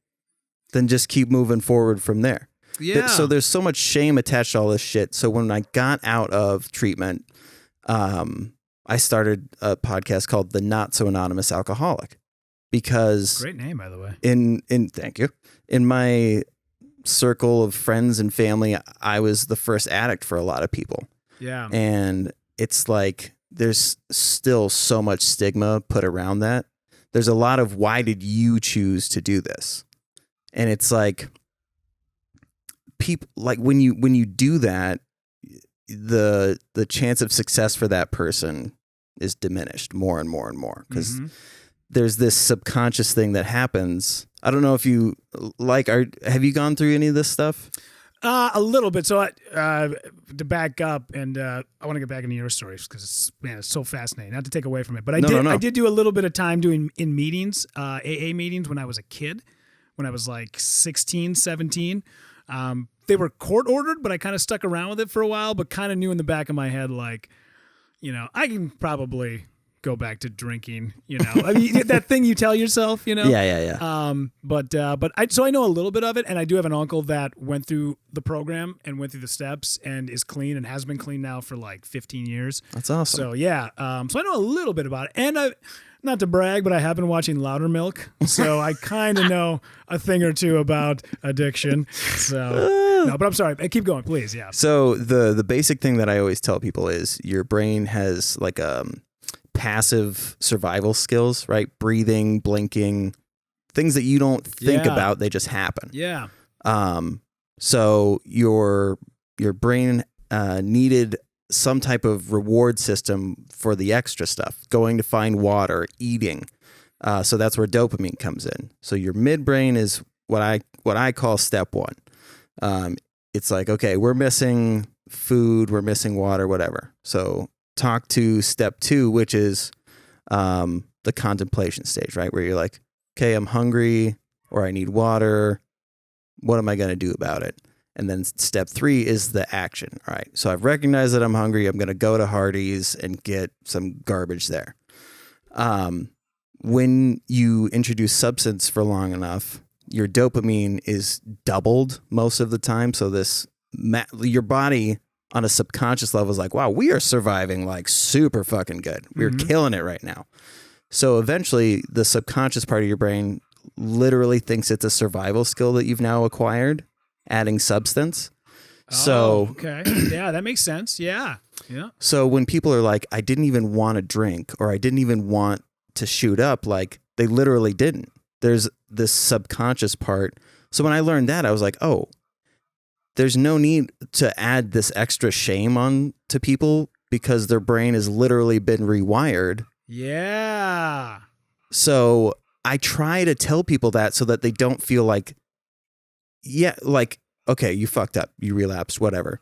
Speaker 1: Then just keep moving forward from there.
Speaker 2: Yeah.
Speaker 1: So there's so much shame attached to all this shit. So when I got out of treatment, I started a podcast called The Not So Anonymous Alcoholic, because
Speaker 2: great name, by the way.
Speaker 1: Thank you. In my circle of friends and family, I was the first addict for a lot of people.
Speaker 2: Yeah.
Speaker 1: And it's like there's still so much stigma put around that. There's a lot of, why did you choose to do this? And it's like, people, like when you do that, the chance of success for that person is diminished more and more and more, because there's this subconscious thing that happens. I don't know if you have you gone through any of this stuff?
Speaker 2: A little bit. So to back up, and I want to get back into your stories because it's so fascinating. Not to take away from it, but I did do a little bit of time doing in meetings, AA meetings when I was a kid, when I was like 16, 17. They were court ordered, but I kind of stuck around with it for a while, but kind of knew in the back of my head, like, I can probably go back to drinking, I mean, that thing you tell yourself,
Speaker 1: Yeah.
Speaker 2: But I know a little bit of it, and I do have an uncle that went through the program and went through the steps and is clean and has been clean now for like 15 years.
Speaker 1: That's awesome.
Speaker 2: So yeah. So I know a little bit about it, and not to brag, but I have been watching Louder Milk, so I kind of know a thing or two about addiction. So no, but I'm sorry. Keep going, please. Yeah.
Speaker 1: So the basic thing that I always tell people is your brain has like passive survival skills, right? Breathing, blinking, things that you don't think about, they just happen.
Speaker 2: Yeah.
Speaker 1: So your brain needed some type of reward system for the extra stuff, going to find water, eating. So that's where dopamine comes in. So your midbrain is what I call step one. It's like, okay, we're missing food, we're missing water, whatever. So talk to step two, which is the contemplation stage, right? Where you're like, okay, I'm hungry or I need water. What am I going to do about it? And then step three is the action. All right. So I've recognized that I'm hungry. I'm going to go to Hardee's and get some garbage there. When you introduce substance for long enough, your dopamine is doubled most of the time. So your body on a subconscious level is like, wow, we are surviving like super fucking good. We're killing it right now. So eventually the subconscious part of your brain literally thinks it's a survival skill that you've now acquired, adding substance.
Speaker 2: Okay. Yeah, that makes sense. Yeah. Yeah.
Speaker 1: So when people are like, I didn't even want to drink or I didn't even want to shoot up, like they literally didn't. There's this subconscious part. So when I learned that, I was like, oh, there's no need to add this extra shame on to people because their brain has literally been rewired.
Speaker 2: Yeah.
Speaker 1: So I try to tell people that so that they don't feel like, yeah, like, okay, you fucked up, you relapsed, whatever.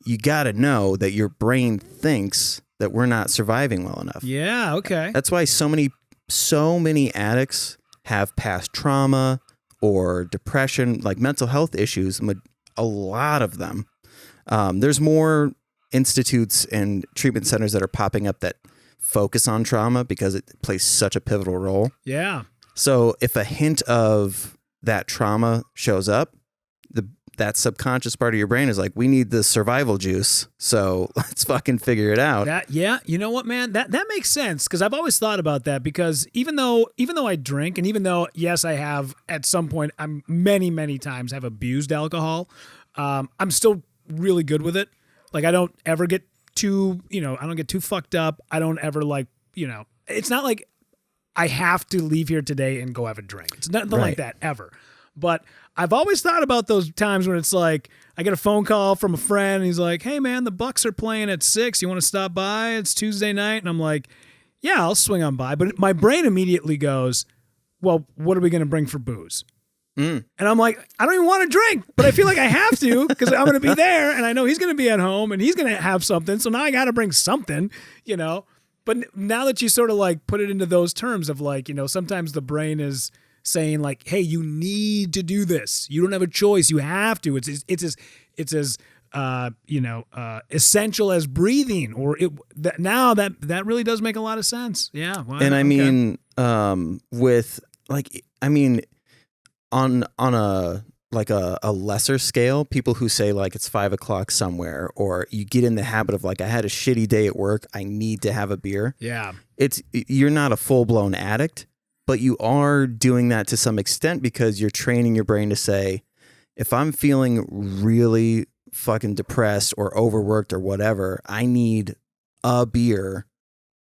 Speaker 1: You got to know that your brain thinks that we're not surviving well enough.
Speaker 2: Yeah, okay.
Speaker 1: That's why so many addicts have past trauma or depression, like mental health issues, a lot of them. There's more institutes and treatment centers that are popping up that focus on trauma because it plays such a pivotal role.
Speaker 2: Yeah.
Speaker 1: So if a hint of that trauma shows up, that subconscious part of your brain is like, we need the survival juice. So let's fucking figure it out.
Speaker 2: Yeah. You know what, man? That makes sense. Cause I've always thought about that because even though I drink and even though, yes, I have at some point, I'm many times have abused alcohol. I'm still really good with it. Like I don't ever get too, I don't get too fucked up. I don't ever like, it's not like I have to leave here today and go have a drink. It's nothing like that ever. But I've always thought about those times when it's like I get a phone call from a friend and he's like, hey man, the Bucks are playing at 6. You want to stop by? It's Tuesday night. And I'm like, yeah, I'll swing on by. But my brain immediately goes, well, what are we going to bring for booze? And I'm like, I don't even want to drink, but I feel like I have to because I'm going to be there and I know he's going to be at home and he's going to have something. So now I got to bring something, But now that you sort of like put it into those terms of like, sometimes the brain is saying like, hey, you need to do this. You don't have a choice. You have to. It's as essential as breathing that really does make a lot of sense. Yeah. Wow,
Speaker 1: and I mean, on a lesser scale, people who say like it's 5 o'clock somewhere, or you get in the habit of like, I had a shitty day at work, I need to have a beer.
Speaker 2: Yeah.
Speaker 1: You're not a full blown addict, but you are doing that to some extent because you're training your brain to say, if I'm feeling really fucking depressed or overworked or whatever, I need a beer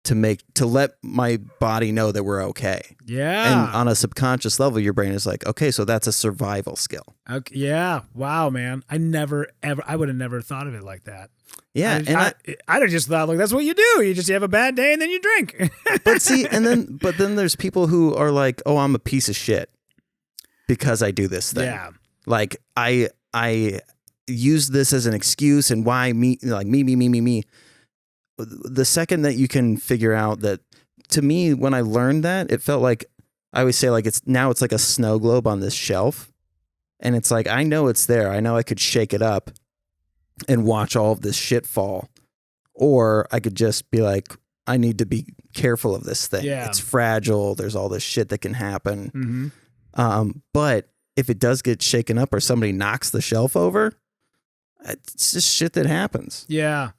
Speaker 1: to let my body know that we're okay.
Speaker 2: Yeah.
Speaker 1: And on a subconscious level, your brain is like, okay, so that's a survival skill.
Speaker 2: Okay. Yeah. Wow, man. I would have never thought of it like that.
Speaker 1: Yeah.
Speaker 2: I'd have just thought, like, that's what you do. You have a bad day and then you drink.
Speaker 1: But see, but then there's people who are like, oh, I'm a piece of shit because I do this thing.
Speaker 2: Yeah.
Speaker 1: Like I use this as an excuse and why me, like me. The second that you can figure out that, to me, when I learned that, it felt like, I always say like it's like a snow globe on this shelf. And it's like, I know it's there. I know I could shake it up and watch all of this shit fall. Or I could just be like, I need to be careful of this thing.
Speaker 2: Yeah.
Speaker 1: It's fragile. There's all this shit that can happen. But if it does get shaken up or somebody knocks the shelf over, it's just shit that happens.
Speaker 2: Yeah.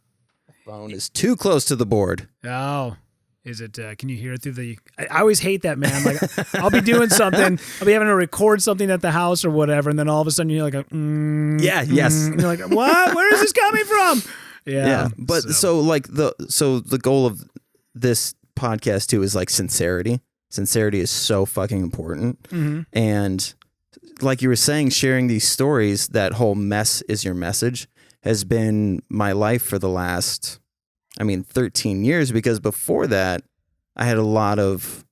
Speaker 1: Phone is too close to the board.
Speaker 2: Oh, is it? Can you hear it through the? I always hate that, man. Like I'll be doing something, I'll be having to record something at the house or whatever, and then all of a sudden you're like,
Speaker 1: yes.
Speaker 2: And you're like, what? Where is this coming from? Yeah.
Speaker 1: But so the goal of this podcast too is like sincerity. Sincerity is so fucking important. And like you were saying, sharing these stories, that whole mess is your message has been my life for the last, 13 years, because before that I had a lot of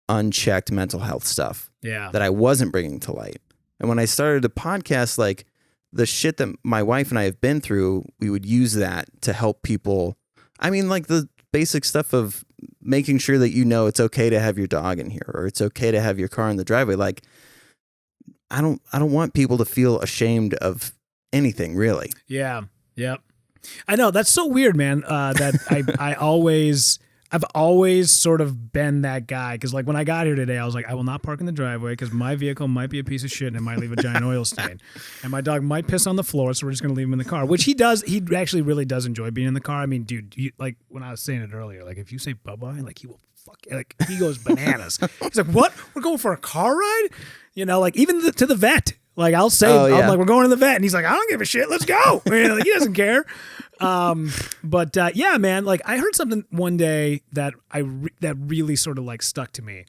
Speaker 1: unchecked mental health stuff that I wasn't bringing to light. And when I started the podcast, like the shit that my wife and I have been through, we would use that to help people. Like the basic stuff of making sure that it's okay to have your dog in here, or it's okay to have your car in the driveway. Like, I don't want people to feel ashamed of anything, really.
Speaker 2: Yeah. Yep. I know, that's so weird, man. That I've always sort of been that guy, because like when I got here today, I was like, I will not park in the driveway because my vehicle might be a piece of shit and it might leave a giant oil stain, and my dog might piss on the floor, so we're just gonna leave him in the car. Which he does. He actually really does enjoy being in the car. Dude, like when I was saying it earlier, like if you say bye-bye, like he will he goes bananas. He's like, what? We're going for a car ride? Like even to the vet. Like I'll say, I'm like, we're going to the vet, and he's like, I don't give a shit. Let's go. Like, he doesn't care. But yeah, man. Like I heard something one day that that really sort of like stuck to me,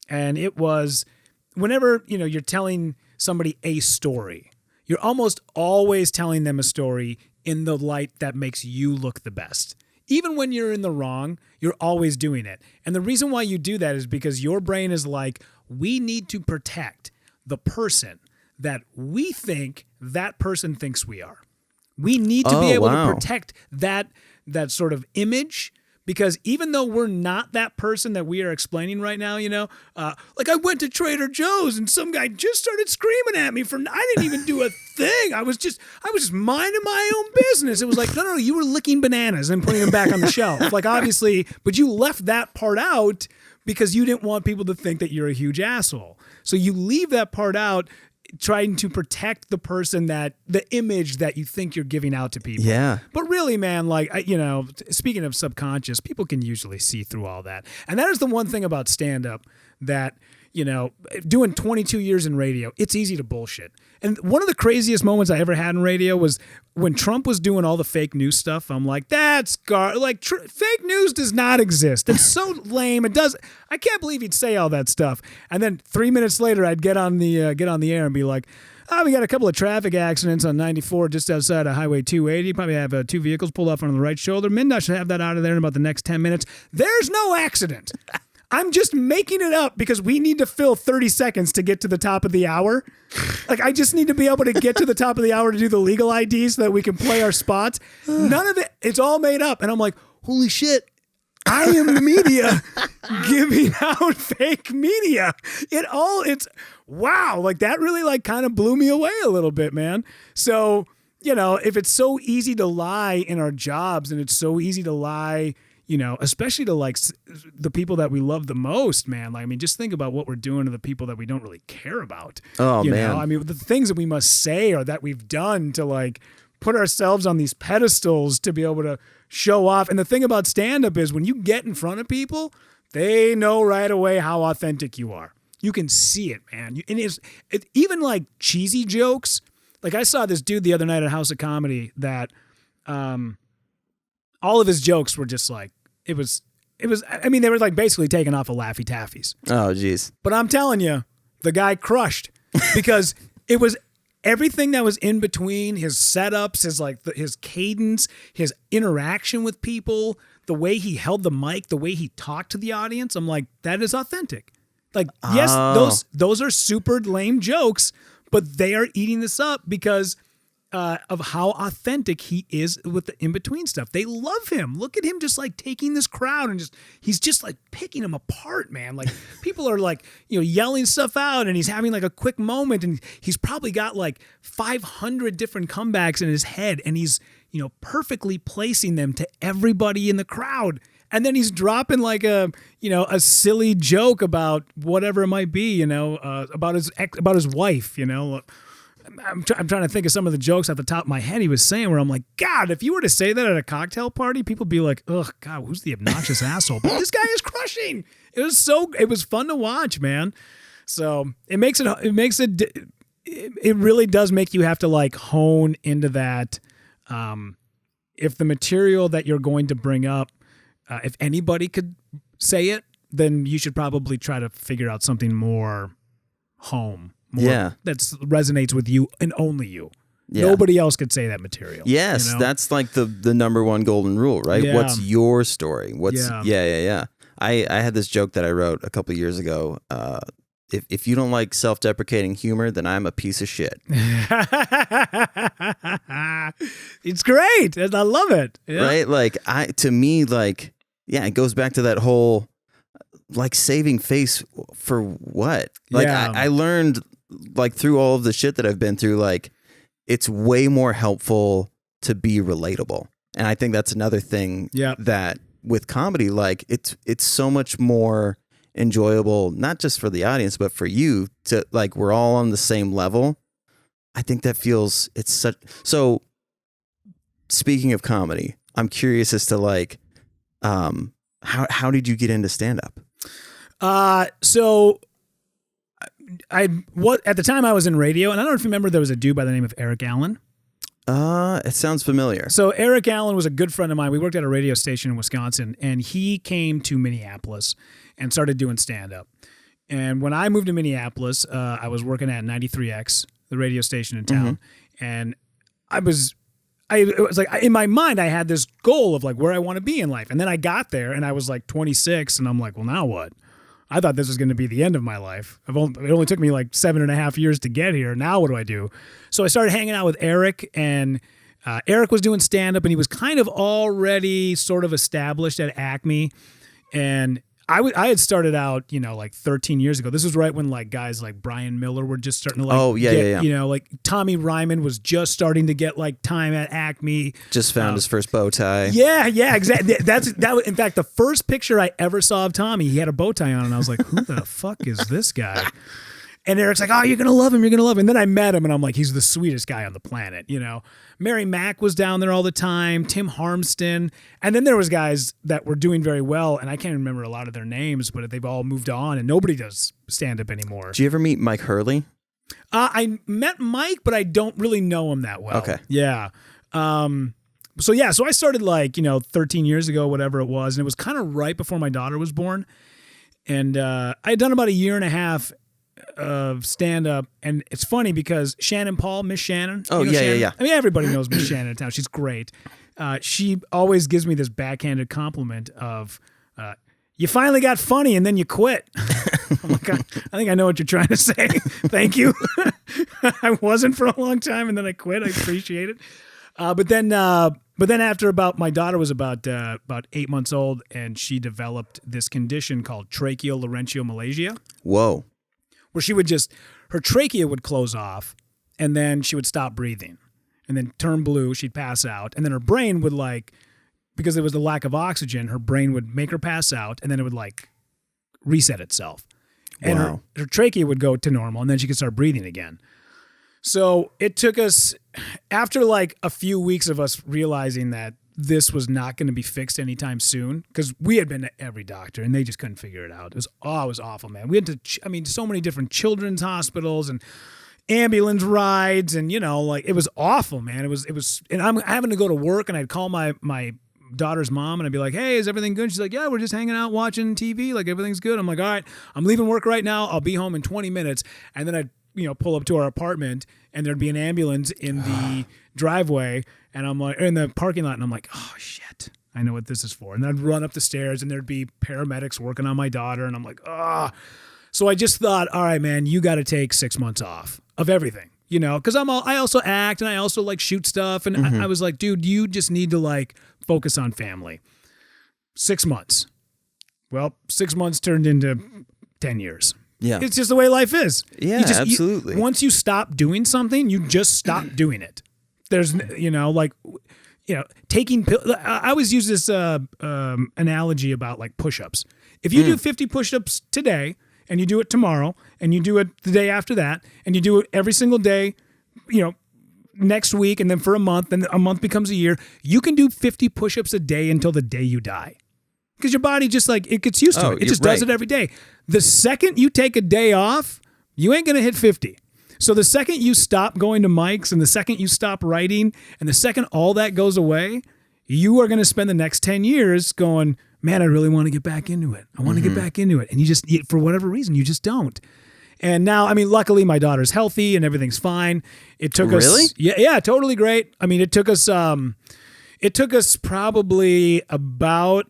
Speaker 2: and it was whenever you're telling somebody a story, you're almost always telling them a story in the light that makes you look the best. Even when you're in the wrong, you're always doing it. And the reason why you do that is because your brain is like, we need to protect the person that we think that person thinks we are. We need to be able to protect that sort of image, because even though we're not that person that we are explaining right now, like I went to Trader Joe's and some guy just started screaming at me I didn't even do a thing. I was just minding my own business. It was like, no, you were licking bananas and putting them back on the shelf. Like obviously, but you left that part out because you didn't want people to think that you're a huge asshole. So you leave that part out, trying to protect the image that you think you're giving out to people.
Speaker 1: Yeah.
Speaker 2: But really, man, like, speaking of subconscious, people can usually see through all that. And that is the one thing about stand-up that, doing 22 years in radio, it's easy to bullshit. And one of the craziest moments I ever had in radio was when Trump was doing all the fake news stuff. I'm like, fake news does not exist. It's so lame. I can't believe he'd say all that stuff. And then 3 minutes later, I'd get on the air and be like, we got a couple of traffic accidents on 94 just outside of Highway 280. Probably have two vehicles pulled off on the right shoulder. MnDOT should have that out of there in about the next 10 minutes. There's no accident. I'm just making it up because we need to fill 30 seconds to get to the top of the hour. Like, I just need to be able to get to the top of the hour to do the legal ID so that we can play our spots. None of it, it's all made up. And I'm like, holy shit, I am the media giving out fake media. It's wow. Like that really like kind of blew me away a little bit, man. So, if it's so easy to lie in our jobs and it's so easy to lie, especially to like the people that we love the most, man. Like, just think about what we're doing to the people that we don't really care about.
Speaker 1: Oh, man.
Speaker 2: The things that we must say or that we've done to like put ourselves on these pedestals to be able to show off. And the thing about stand-up is when you get in front of people, they know right away how authentic you are. You can see it, man. And it's even like cheesy jokes. Like I saw this dude the other night at House of Comedy that all of his jokes were just like, they were like basically taken off of Laffy Taffies.
Speaker 1: Oh, geez.
Speaker 2: But I'm telling you, the guy crushed because it was everything that was in between, his setups, his cadence, his interaction with people, the way he held the mic, the way he talked to the audience. I'm like, that is authentic. Like, yes, those are super lame jokes, but they are eating this up because of how authentic he is with the in-between stuff. They love him. Look at him just like taking this crowd and he's just like picking them apart, man. Like people are like, yelling stuff out and he's having like a quick moment and he's probably got like 500 different comebacks in his head and he's, perfectly placing them to everybody in the crowd. And then he's dropping like a silly joke about whatever it might be, about his wife, I'm trying to think of some of the jokes at the top of my head he was saying where I'm like, God, if you were to say that at a cocktail party, people would be like, ugh, God, who's the obnoxious asshole? But this guy is crushing. It was fun to watch, man. So it really does make you have to like hone into that. If the material that you're going to bring up, if anybody could say it, then you should probably try to figure out something more home. More that resonates with you and only you. Yeah. Nobody else could say that material.
Speaker 1: Yes, you know? That's like the number one golden rule, right?
Speaker 2: Yeah.
Speaker 1: What's your story? Yeah. I had this joke that I wrote a couple years ago. If you don't like self-deprecating humor, then I'm a piece of shit.
Speaker 2: It's great. I love it. Yeah.
Speaker 1: Right? Like it goes back to that whole like saving face for what? Like I learned like through all of the shit that I've been through, like it's way more helpful to be relatable. And I think that's another thing that with comedy, like it's so much more enjoyable, not just for the audience, but for you to like, we're all on the same level. I think that feels so speaking of comedy, I'm curious as to like, how did you get into stand up?
Speaker 2: So at the time I was in radio, and I don't know if you remember, there was a dude by the name of Eric Allen.
Speaker 1: It sounds familiar.
Speaker 2: So Eric Allen was a good friend of mine. We worked at a radio station in Wisconsin, and he came to Minneapolis and started doing stand-up. And when I moved to Minneapolis, I was working at 93X, the radio station in town, and it was like in my mind I had this goal of like where I want to be in life. And then I got there, and I was like 26, and I'm like, well, now what? I thought this was going to be the end of my life. It only took me like 7.5 years to get here. Now what do I do? So I started hanging out with Eric, and Eric was doing stand-up, and he was kind of already sort of established at Acme. And I had started out, like 13 years ago. This was right when like guys like Brian Miller were just starting to like, like Tommy Ryman was just starting to get like time at Acme.
Speaker 1: Just found his first bow tie.
Speaker 2: Yeah, exactly. That was, in fact, the first picture I ever saw of Tommy, he had a bow tie on, and I was like, who the fuck is this guy? And Eric's like, oh, you're going to love him. You're going to love him. And then I met him, and I'm like, he's the sweetest guy on the planet, Mary Mack was down there all the time, Tim Harmston. And then there was guys that were doing very well, and I can't remember a lot of their names, but they've all moved on, and nobody does stand-up anymore.
Speaker 1: Did you ever meet Mike Hurley?
Speaker 2: I met Mike, but I don't really know him that well.
Speaker 1: Okay.
Speaker 2: Yeah. So I started like, 13 years ago, whatever it was, and it was kind of right before my daughter was born. And I had done about 1.5 years of stand-up, and it's funny because Shannon Paul, Miss Shannon.
Speaker 1: Oh,
Speaker 2: Shannon?
Speaker 1: yeah.
Speaker 2: I mean, everybody knows Miss Shannon in town. She's great. She always gives me this backhanded compliment of, you finally got funny and then you quit. I'm like, I think I know what you're trying to say. Thank you. I wasn't for a long time, and then I quit. I appreciate it. But then after my daughter was about 8 months old, and she developed this condition called tracheolaryngeomalacia.
Speaker 1: Whoa.
Speaker 2: Where her trachea would close off, and then she would stop breathing, and then turn blue, she'd pass out, and then her brain would because there was the lack of oxygen, her brain would make her pass out, and then it would reset itself. And her trachea would go to normal, and then she could start breathing again. So it took us, after a few weeks of us realizing that this was not going to be fixed anytime soon, because we had been to every doctor and they just couldn't figure it out. It was awful, man. We had to, so many different children's hospitals and ambulance rides, and it was awful, man. It was, and I'm having to go to work, and I'd call my daughter's mom, and I'd be like, hey, is everything good? She's like, yeah, we're just hanging out watching TV. Like, everything's good. I'm like, all right, I'm leaving work right now. I'll be home in 20 minutes. And then I'd, pull up to our apartment, and there'd be an ambulance in the driveway, and I'm like, in the parking lot, and I'm like, oh shit, I know what this is for. And then I'd run up the stairs, and there'd be paramedics working on my daughter, and I'm like, ah. So I just thought, all right, man, you got to take 6 months off of everything, because I also act, and I also shoot stuff, and I was like, dude, you just need to focus on family. 6 months. Well, 6 months turned into 10 years.
Speaker 1: Yeah.
Speaker 2: It's just the way life is.
Speaker 1: Yeah, absolutely.
Speaker 2: Once you stop doing something, you just stop doing it. There's, taking pills. I always use this analogy about push-ups. If you do 50 push-ups today, and you do it tomorrow, and you do it the day after that, and you do it every single day, next week, and then for a month, then a month becomes a year, you can do 50 push-ups a day until the day you die. Because your body just it gets used to it. It just does it every day. The second you take a day off, you ain't going to hit 50. So the second you stop going to mics, and the second you stop writing, and the second all that goes away, you are going to spend the next 10 years going, man, I really want to get back into it. I want to get back into it. And for whatever reason, you just don't. And now, I mean, luckily my daughter's healthy and everything's fine. It took us,
Speaker 1: Really?
Speaker 2: yeah, totally great. I mean, it took us probably about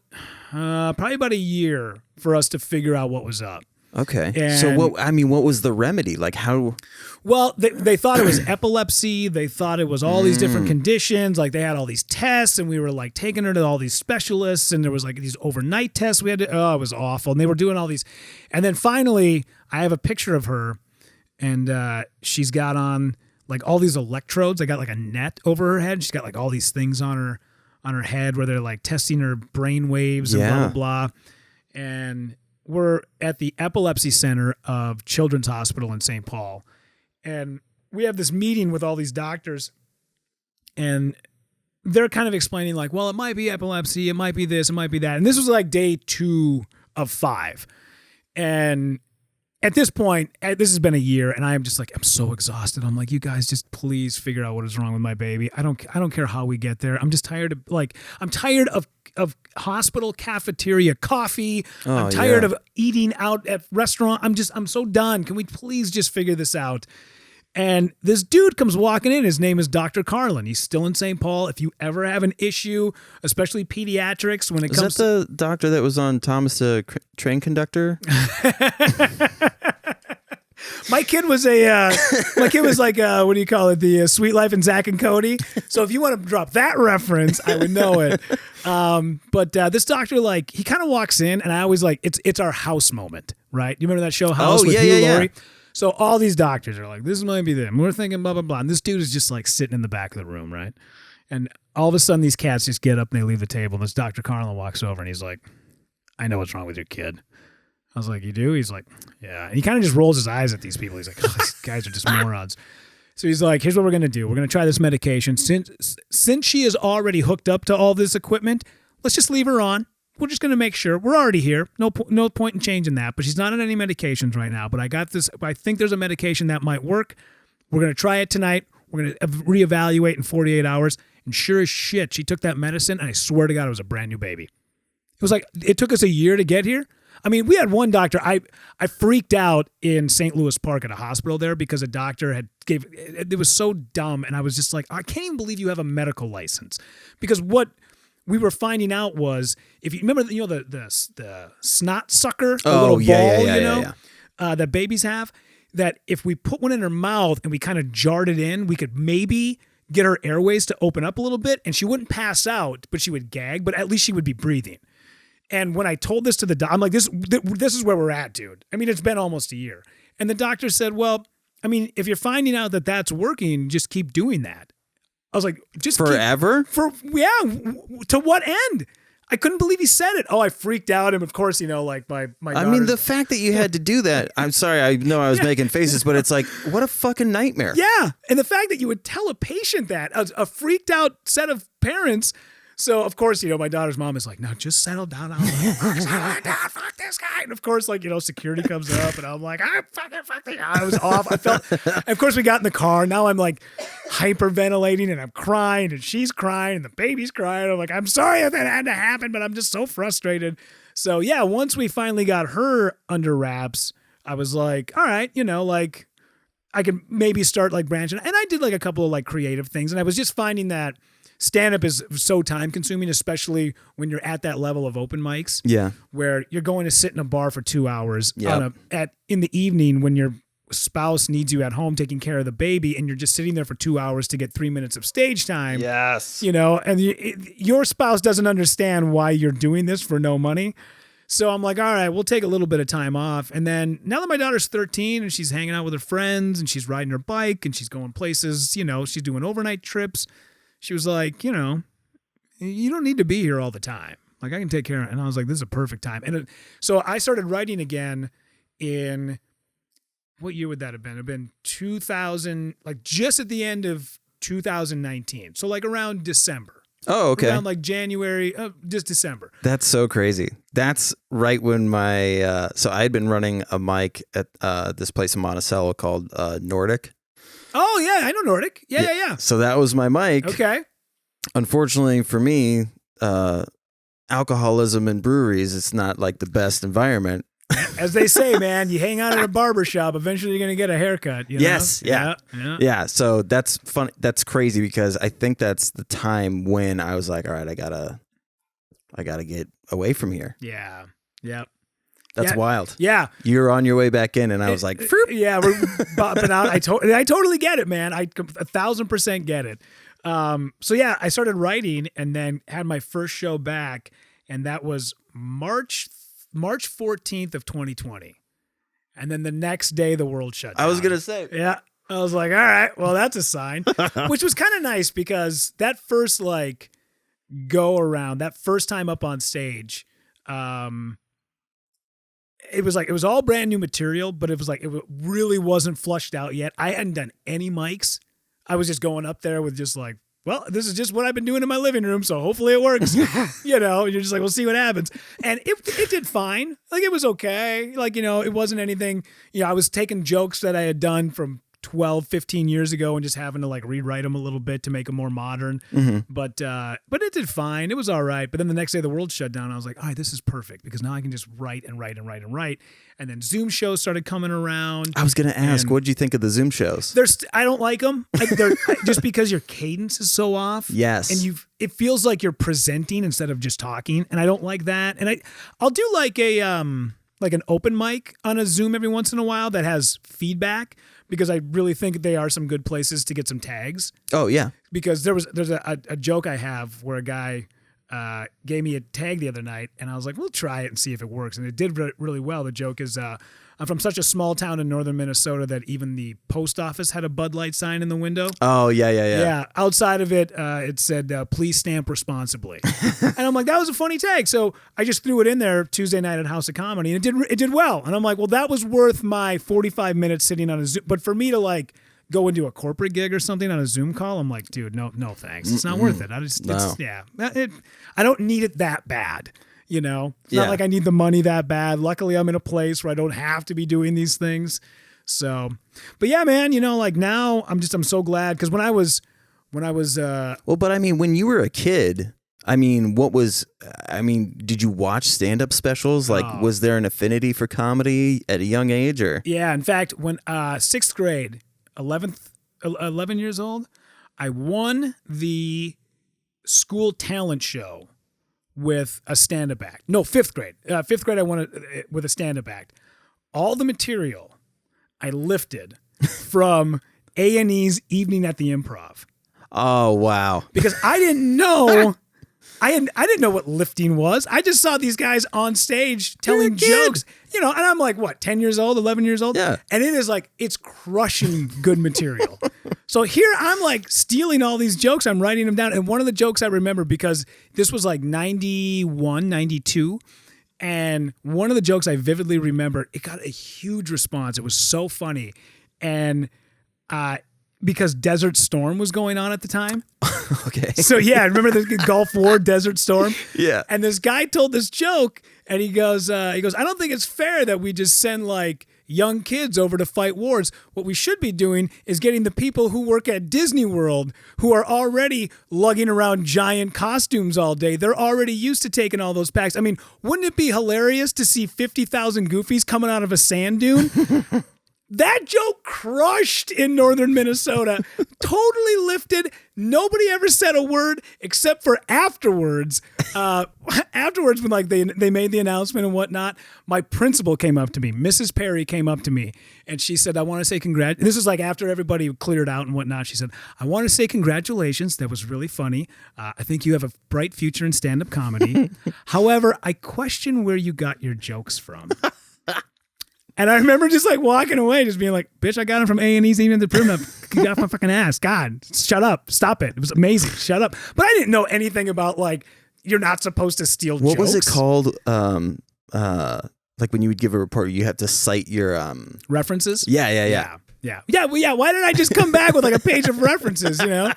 Speaker 2: a year for us to figure out what was up.
Speaker 1: Okay.
Speaker 2: And-
Speaker 1: So what was the remedy? Like how?
Speaker 2: Well, they thought it was epilepsy. They thought it was all these different conditions. Like they had all these tests, and we were like taking her to all these specialists, and there was like these overnight tests we had to. Oh, it was awful. And they were doing all these, and then finally, I have a picture of her, and she's got on like all these electrodes. I got like a net over her head. She's got like all these things on her head where they're like testing her brain waves and blah blah blah, and we're at the Epilepsy Center of Children's Hospital in St. Paul. And we have this meeting with all these doctors, and they're kind of explaining like, well, it might be epilepsy, it might be this, it might be that. And this was like day 2 of 5. And at this point, this has been a year, and I am just like, I'm so exhausted. I'm like, you guys just please figure out what is wrong with my baby. I don't care how we get there. I'm just tired of hospital cafeteria coffee. I'm tired of eating out at restaurant. I'm so done. Can we please just figure this out? And this dude comes walking in. His name is Dr. Carlin. He's still in St. Paul. If you ever have an issue, especially pediatrics, when it comes
Speaker 1: to... Is that the doctor that was on Thomas the Train Conductor?
Speaker 2: My kid was like, what do you call it? The Sweet Life and Zach and Cody. So if you want to drop that reference, I would know it. But this doctor, like, he kind of walks in, and I always like, it's our House moment, right? You remember that show House with Hugh Laurie? So all these doctors are like, this might be them. We're thinking blah, blah, blah. And this dude is just like sitting in the back of the room, right? And all of a sudden these cats just get up and they leave the table. And this Dr. Carlin walks over and he's like, I know what's wrong with your kid. I was like, you do? He's like, yeah. And he kind of just rolls his eyes at these people. He's like, oh, these guys are just morons. So he's like, here's what we're going to do. We're going to try this medication. Since she is already hooked up to all this equipment, let's just leave her on. We're just going to make sure. We're already here. No point in changing that. But she's not on any medications right now. But I got this. I think there's a medication that might work. We're going to try it tonight. We're going to reevaluate in 48 hours. And sure as shit, she took that medicine, and I swear to God, it was a brand new baby. It was like, it took us a year to get here. I mean, we had one doctor. I freaked out in St. Louis Park at a hospital there because a doctor it was so dumb. And I was just like, I can't even believe you have a medical license. Because what we were finding out was, if you remember, the snot sucker, the little ball, that babies have, that if we put one in her mouth and we kind of jarred it in, we could maybe get her airways to open up a little bit, and she wouldn't pass out, but she would gag, but at least she would be breathing. And when I told this to the doctor, I'm like, this is where we're at, dude. I mean, it's been almost a year. And the doctor said, well, I mean, if you're finding out that that's working, just keep doing that. I was like, just
Speaker 1: forever?
Speaker 2: To what end? I couldn't believe he said it. Oh, I freaked out. And of course, like my
Speaker 1: I mean, the fact that you had to do that, I'm sorry, I know I was making faces, but it's like, what a fucking nightmare.
Speaker 2: Yeah. And the fact that you would tell a patient that, a freaked out set of parents. So, of course, my daughter's mom is like, no, just settle down. I'm like, fuck this guy. And of course, security comes up, and I'm like, I'm fucking. I was off. And of course, we got in the car. Now I'm like hyperventilating, and I'm crying, and she's crying, and the baby's crying. I'm like, I'm sorry that had to happen, but I'm just so frustrated. So, yeah, once we finally got her under wraps, I was like, all right, I could maybe start like branching. And I did like a couple of like creative things, and I was just finding that stand-up is so time-consuming, especially when you're at that level of open mics. Yeah. Where you're going to sit in a bar for 2 hours in the evening when your spouse needs you at home taking care of the baby, and you're just sitting there for 2 hours to get 3 minutes of stage time.
Speaker 1: Yes.
Speaker 2: And your spouse doesn't understand why you're doing this for no money. So I'm like, all right, we'll take a little bit of time off. And then now that my daughter's 13 and she's hanging out with her friends and she's riding her bike and she's going places, she's doing overnight trips. She was like, you don't need to be here all the time. Like, I can take care of it. And I was like, this is a perfect time. And so I started writing again in, what year would that have been? It would have been 2000, like just at the end of 2019. So like around December.
Speaker 1: Oh, okay.
Speaker 2: Around like January, just December.
Speaker 1: That's so crazy. That's right when so I had been running a mic at this place in Monticello called Nordic.
Speaker 2: Oh, yeah, I know Nordic. Yeah.
Speaker 1: So that was my mic.
Speaker 2: Okay.
Speaker 1: Unfortunately for me, alcoholism in breweries, it's not like the best environment.
Speaker 2: As they say, man, you hang out at a barber shop, eventually you're going to get a haircut. You know?
Speaker 1: Yes. Yeah. Yeah. So that's fun. That's crazy because I think that's the time when I was like, all right, I gotta get away from here.
Speaker 2: Yeah. Yep.
Speaker 1: That's wild.
Speaker 2: Yeah.
Speaker 1: You're on your way back in, and I was like, Ferp.
Speaker 2: Yeah, we're bopping out. I totally get it, man. I 1,000% get it. So yeah, I started writing and then had my first show back, and that was March 14th of 2020. And then the next day the world shut down.
Speaker 1: I was going to say.
Speaker 2: Yeah. I was like, all right, well, that's a sign, which was kind of nice because that first like go around, that first time up on stage, it was all brand new material, but it was like, it really wasn't flushed out yet. I hadn't done any mics. I was just going up there with just like, well, this is just what I've been doing in my living room, so hopefully it works. You know, you're just like, we'll see what happens. And it did fine. Like, it was okay. Like, you know, it wasn't anything, you know, I was taking jokes that I had done from 12, 15 years ago and just having to like rewrite them a little bit to make them more modern.
Speaker 1: Mm-hmm.
Speaker 2: But it did fine. It was all right. But then the next day the world shut down. I was like, all right, this is perfect because now I can just write and write and write and write. And then Zoom shows started coming around.
Speaker 1: I was going to ask, what did you think of the Zoom shows?
Speaker 2: I don't like them. Like they're just because your cadence is so off.
Speaker 1: Yes.
Speaker 2: And it feels like you're presenting instead of just talking. And I don't like that. And I'll do like an open mic on a Zoom every once in a while that has feedback, because I really think they are some good places to get some tags.
Speaker 1: Oh, yeah. Because
Speaker 2: there's a joke I have where a guy gave me a tag the other night, and I was like, we'll try it and see if it works. And it did really well. The joke is, I'm from such a small town in northern Minnesota that even the post office had a Bud Light sign in the window.
Speaker 1: Oh, yeah.
Speaker 2: Yeah, outside of it, it said, please stamp responsibly. And I'm like, that was a funny tag. So I just threw it in there Tuesday night at House of Comedy, and it did well. And I'm like, well, that was worth my 45 minutes sitting on a Zoom. But for me to like go into a corporate gig or something on a Zoom call, I'm like, dude, no thanks. It's not worth it. I don't need it that bad. You know, it's not like I need the money that bad. Luckily, I'm in a place where I don't have to be doing these things. So, but yeah, man, you know, like now I'm so glad, because when I was
Speaker 1: well, but I mean, when you were a kid, I mean, did you watch stand-up specials? Like, was there an affinity for comedy at a young age, or?
Speaker 2: Yeah, in fact, when 6th grade, 11 years old, I won the school talent show with a stand-up act. No, 5th grade. 5th grade, I won it with a stand-up act. All the material I lifted from A&E's Evening at the Improv.
Speaker 1: Oh, wow.
Speaker 2: Because I didn't know... I didn't know what lifting was. I just saw these guys on stage telling jokes, you know, and I'm like, what, 10 years old, 11 years old?
Speaker 1: Yeah.
Speaker 2: And it is like, it's crushing good material. So here I'm like stealing all these jokes. I'm writing them down. And one of the jokes I remember, because this was like 91, 92. And one of the jokes I vividly remember, it got a huge response. It was so funny. And, because Desert Storm was going on at the time.
Speaker 1: Okay.
Speaker 2: So yeah, remember the Gulf War, Desert Storm?
Speaker 1: Yeah.
Speaker 2: And this guy told this joke, and he goes, I don't think it's fair that we just send like young kids over to fight wars. What we should be doing is getting the people who work at Disney World, who are already lugging around giant costumes all day. They're already used to taking all those packs. I mean, wouldn't it be hilarious to see 50,000 Goofies coming out of a sand dune? That joke crushed in northern Minnesota. Totally lifted. Nobody ever said a word except for afterwards. Afterwards, when like they made the announcement and whatnot, my principal came up to me. Mrs. Perry came up to me, and she said, I want to say This is like after everybody cleared out and whatnot. She said, I want to say congratulations. That was really funny. I think you have a bright future in stand-up comedy. However, I question where you got your jokes from. And I remember just like walking away, just being like, bitch, I got him from A&E's Evening at the Improv. Get off my fucking ass. God, shut up. Stop it. It was amazing. Shut up. But I didn't know anything about like, you're not supposed to steal jokes.
Speaker 1: What was it called? Like when you would give a report, you have to cite your...
Speaker 2: references?
Speaker 1: Yeah.
Speaker 2: Why didn't I just come back with like a page of references, you know?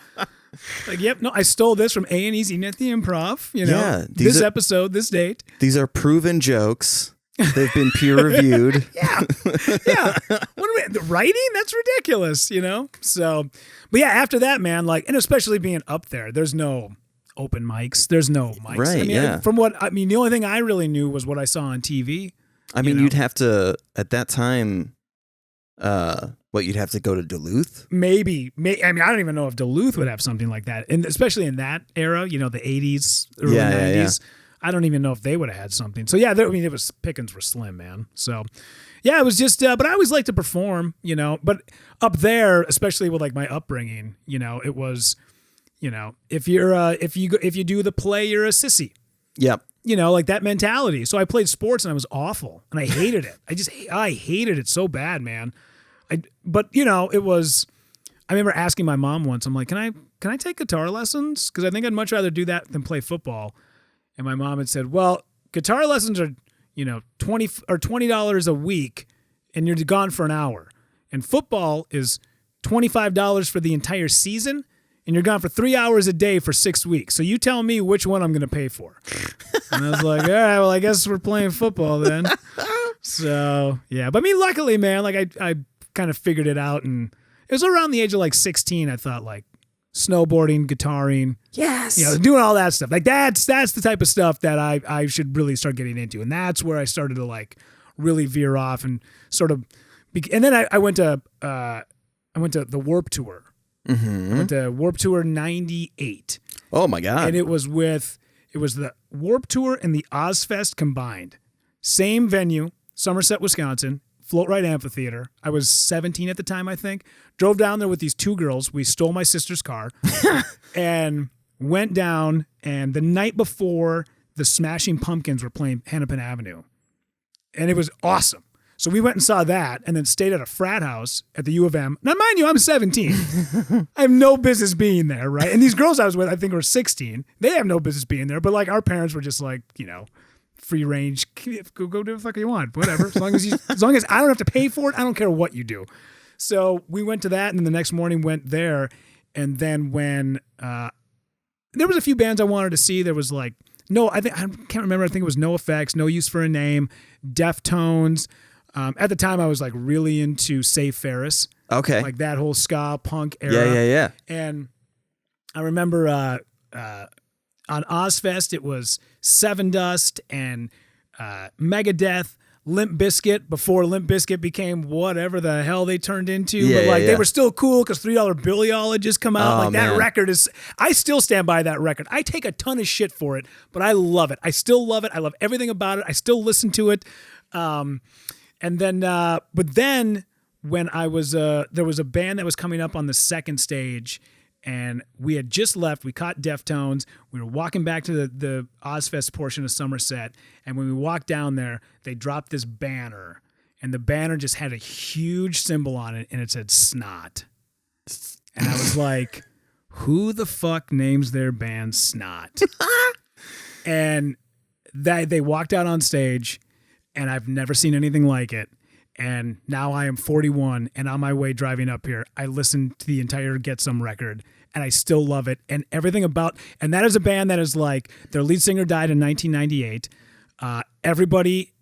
Speaker 2: Like, yep, no, I stole this from A&E's Evening at the Improv, you know?
Speaker 1: Yeah,
Speaker 2: this episode, this date.
Speaker 1: These are proven jokes. They've been peer reviewed.
Speaker 2: Yeah. The writing? That's ridiculous, you know? So, but yeah, after that, man, like, and especially being up there, there's no open mics. There's no mics.
Speaker 1: Right,
Speaker 2: I mean,
Speaker 1: yeah.
Speaker 2: the only thing I really knew was what I saw on TV.
Speaker 1: I mean, you'd have to, at that time, you'd have to go to Duluth?
Speaker 2: Maybe. I mean, I don't even know if Duluth would have something like that. And especially in that era, the 80s, early 90s. Yeah. I don't even know if they would have had something. So, yeah, pickings were slim, man. So, yeah, it was just, but I always liked to perform, But up there, especially with like my upbringing, it was, if you do the play, you're a sissy.
Speaker 1: Yep.
Speaker 2: Like that mentality. So I played sports and I was awful and I hated it. I hated it so bad, man. But it was, I remember asking my mom once, I'm like, can I take guitar lessons? Cause I think I'd much rather do that than play football. And my mom had said, well, guitar lessons are, $20 a week and you're gone for an hour. And football is $25 for the entire season. And you're gone for 3 hours a day for 6 weeks. So you tell me which one I'm going to pay for. And I was like, all right, well, I guess we're playing football then. So, yeah. But I mean, luckily, man, like I kind of figured it out. And it was around the age of like 16, I thought like snowboarding, guitaring.
Speaker 1: Yes.
Speaker 2: Doing all that stuff. Like that's the type of stuff that I should really start getting into. And that's where I started to like really veer off and sort of, and then I went to the Warped Tour.
Speaker 1: Mm-hmm.
Speaker 2: I went to Warped Tour 98.
Speaker 1: Oh my God.
Speaker 2: And it was the Warped Tour and the Ozfest combined. Same venue, Somerset, Wisconsin, Float Rite Amphitheater. I was 17 at the time, I think. Drove down there with these two girls. We stole my sister's car and went down. And the night before, the Smashing Pumpkins were playing Hennepin Avenue. And it was awesome. So we went and saw that and then stayed at a frat house at the U of M. Now, mind you, I'm 17. I have no business being there, right? And these girls I was with, I think, were 16. They have no business being there. But, like, our parents were just like, free range. Go do the fuck you want. Whatever. As long as I don't have to pay for it, I don't care what you do. So we went to that, and then the next morning went there. And then when there was a few bands I wanted to see, there was like, I can't remember. I think it was No Effects, No Use for a Name, Deftones. At the time, I was like really into Save Ferris.
Speaker 1: Okay.
Speaker 2: Like that whole ska punk era.
Speaker 1: Yeah.
Speaker 2: And I remember on Ozfest, it was Seven Dust and Megadeth, Limp Bizkit, before Limp Bizkit became whatever the hell they turned into.
Speaker 1: Yeah,
Speaker 2: but they were still cool because $3 Billy All had just come out. That record is, I still stand by that record. I take a ton of shit for it, but I love it. I still love it. I love everything about it. I still listen to it. And then, but then when I was, there was a band that was coming up on the second stage and we had just left, we caught Deftones. We were walking back to the Ozfest portion of Somerset. And when we walked down there, they dropped this banner and the banner just had a huge symbol on it and it said Snot. And I was like, who the fuck names their band Snot? And they walked out on stage. And I've never seen anything like it. And now I am 41 and on my way driving up here, I listened to the entire Get Some record and I still love it. And everything about, and that is a band that is like, their lead singer died in 1998. Everybody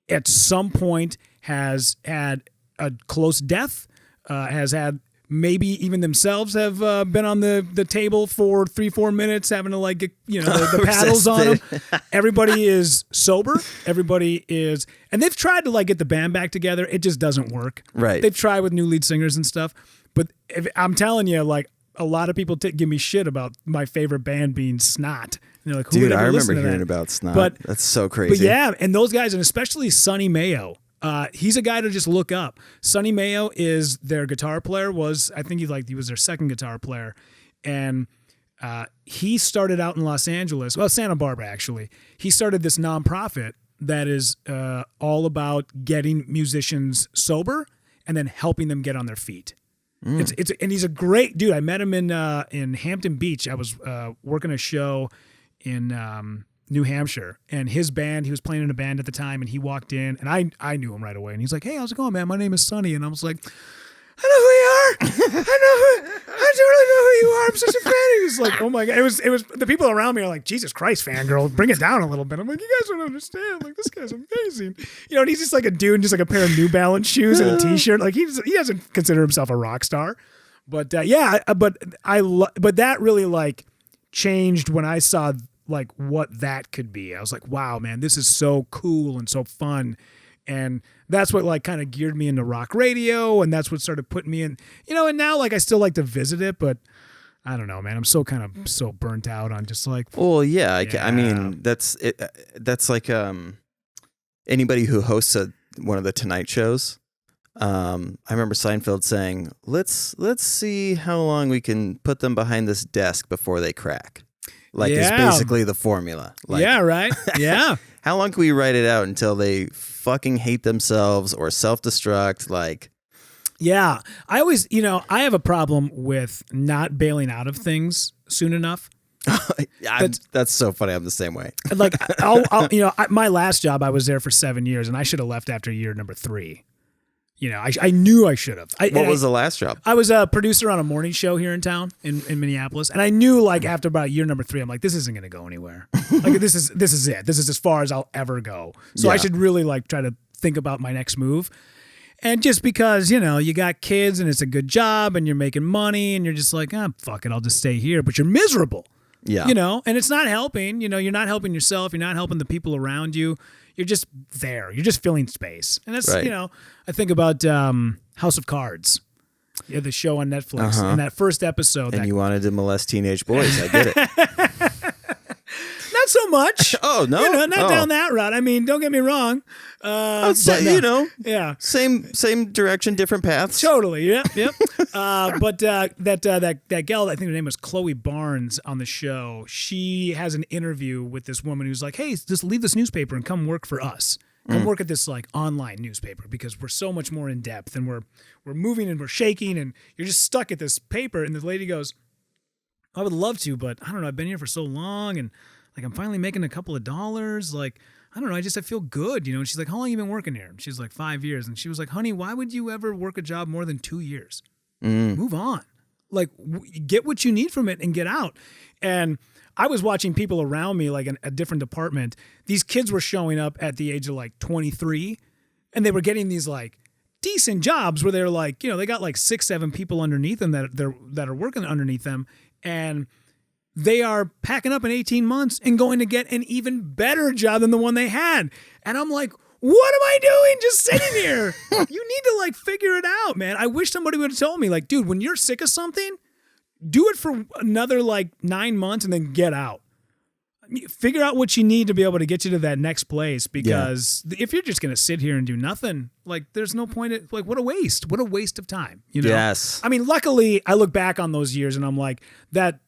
Speaker 2: at some point has had a close death, has had, maybe even themselves have been on the table for 3-4 minutes having to like get, the paddles on them. Everybody is sober. Everybody is, and they've tried to like get the band back together. It just doesn't work.
Speaker 1: Right.
Speaker 2: They've tried with new lead singers and stuff. But I'm telling you, like a lot of people give me shit about my favorite band being Snot. And they're like, who would ever listen to that?
Speaker 1: I remember hearing about Snot. That's so crazy.
Speaker 2: But yeah, and those guys, and especially Sonny Mayo. He's a guy to just look up. Sonny Mayo is their guitar player. I think he was their second guitar player, and he started out in Los Angeles. Well, Santa Barbara actually. He started this nonprofit that is all about getting musicians sober and then helping them get on their feet. And he's a great dude. I met him in Hampton Beach. I was working a show in New Hampshire, and his band, he was playing in a band at the time, and he walked in, and I knew him right away, and he's like, hey, how's it going, man? My name is Sonny, and I was like, I know who you are. I totally know who you are. I'm such a fan. He was like, oh my God. It was the people around me are like, Jesus Christ, fangirl, bring it down a little bit. I'm like, you guys don't understand. Like, this guy's amazing. And he's just like a dude, just like a pair of New Balance shoes and a t-shirt. Like he doesn't consider himself a rock star, but but that really like changed when I saw like what that could be. I was like, wow, man, this is so cool and so fun. And that's what like kind of geared me into rock radio. And that's what started putting me in, and now like I still like to visit it, but I don't know, man. I'm so kind of so burnt out on just like.
Speaker 1: Well, yeah. I mean, that's it. That's like anybody who hosts one of the Tonight shows. I remember Seinfeld saying, "Let's see how long we can put them behind this desk before they crack." Like it's basically the formula. Like,
Speaker 2: yeah, right. Yeah.
Speaker 1: How long can we write it out until they fucking hate themselves or self-destruct? Like,
Speaker 2: yeah, I always, I have a problem with not bailing out of things soon enough.
Speaker 1: That's so funny. I'm the same way.
Speaker 2: Like, my last job, I was there for 7 years, and I should have left after year number 3. I knew I should have.
Speaker 1: What was the last job?
Speaker 2: I was a producer on a morning show here in town in Minneapolis, and I knew like after about year number 3, I'm like, this isn't going to go anywhere. Like this is it. This is as far as I'll ever go. So I should really like try to think about my next move. And just because you got kids and it's a good job and you're making money and you're just like, fuck it, I'll just stay here. But you're miserable.
Speaker 1: Yeah.
Speaker 2: And it's not helping. You're not helping yourself. You're not helping the people around you. You're just there. You're just filling space. And that's,
Speaker 1: right.
Speaker 2: I think about House of Cards, the show on Netflix. And that first episode.
Speaker 1: And you wanted to molest teenage boys. I get it.
Speaker 2: Not so much.
Speaker 1: Oh, no?
Speaker 2: Not down that route. I mean, don't get me wrong.
Speaker 1: I'd say,
Speaker 2: yeah.
Speaker 1: Same direction, different paths.
Speaker 2: Totally. Yep. But that gal, I think her name was Chloe Barnes on the show. She has an interview with this woman who's like, hey, just leave this newspaper and come work for us. Come work at this like online newspaper because we're so much more in depth and we're moving and we're shaking and you're just stuck at this paper. And the lady goes, I would love to, but I don't know. I've been here for so long and like I'm finally making a couple of dollars. Like, I don't know. I feel good, And she's like, how long have you been working here? And she's like, 5 years. And she was like, honey, why would you ever work a job more than 2 years? Move on. Like, get what you need from it and get out. And I was watching people around me, like in a different department. These kids were showing up at the age of like 23 and they were getting these like decent jobs where they're like, they got like 6, 7 people underneath them that are working underneath them. And they are packing up in 18 months and going to get an even better job than the one they had. And I'm like, what am I doing just sitting here? You need to like figure it out, man. I wish somebody would have told me like, dude, when you're sick of something, do it for another like 9 months and then get out. Figure out what you need to be able to get you to that next place because if you're just going to sit here and do nothing, like there's no point. Like what a waste. What a waste of time.
Speaker 1: Yes.
Speaker 2: I mean, luckily I look back on those years and I'm like that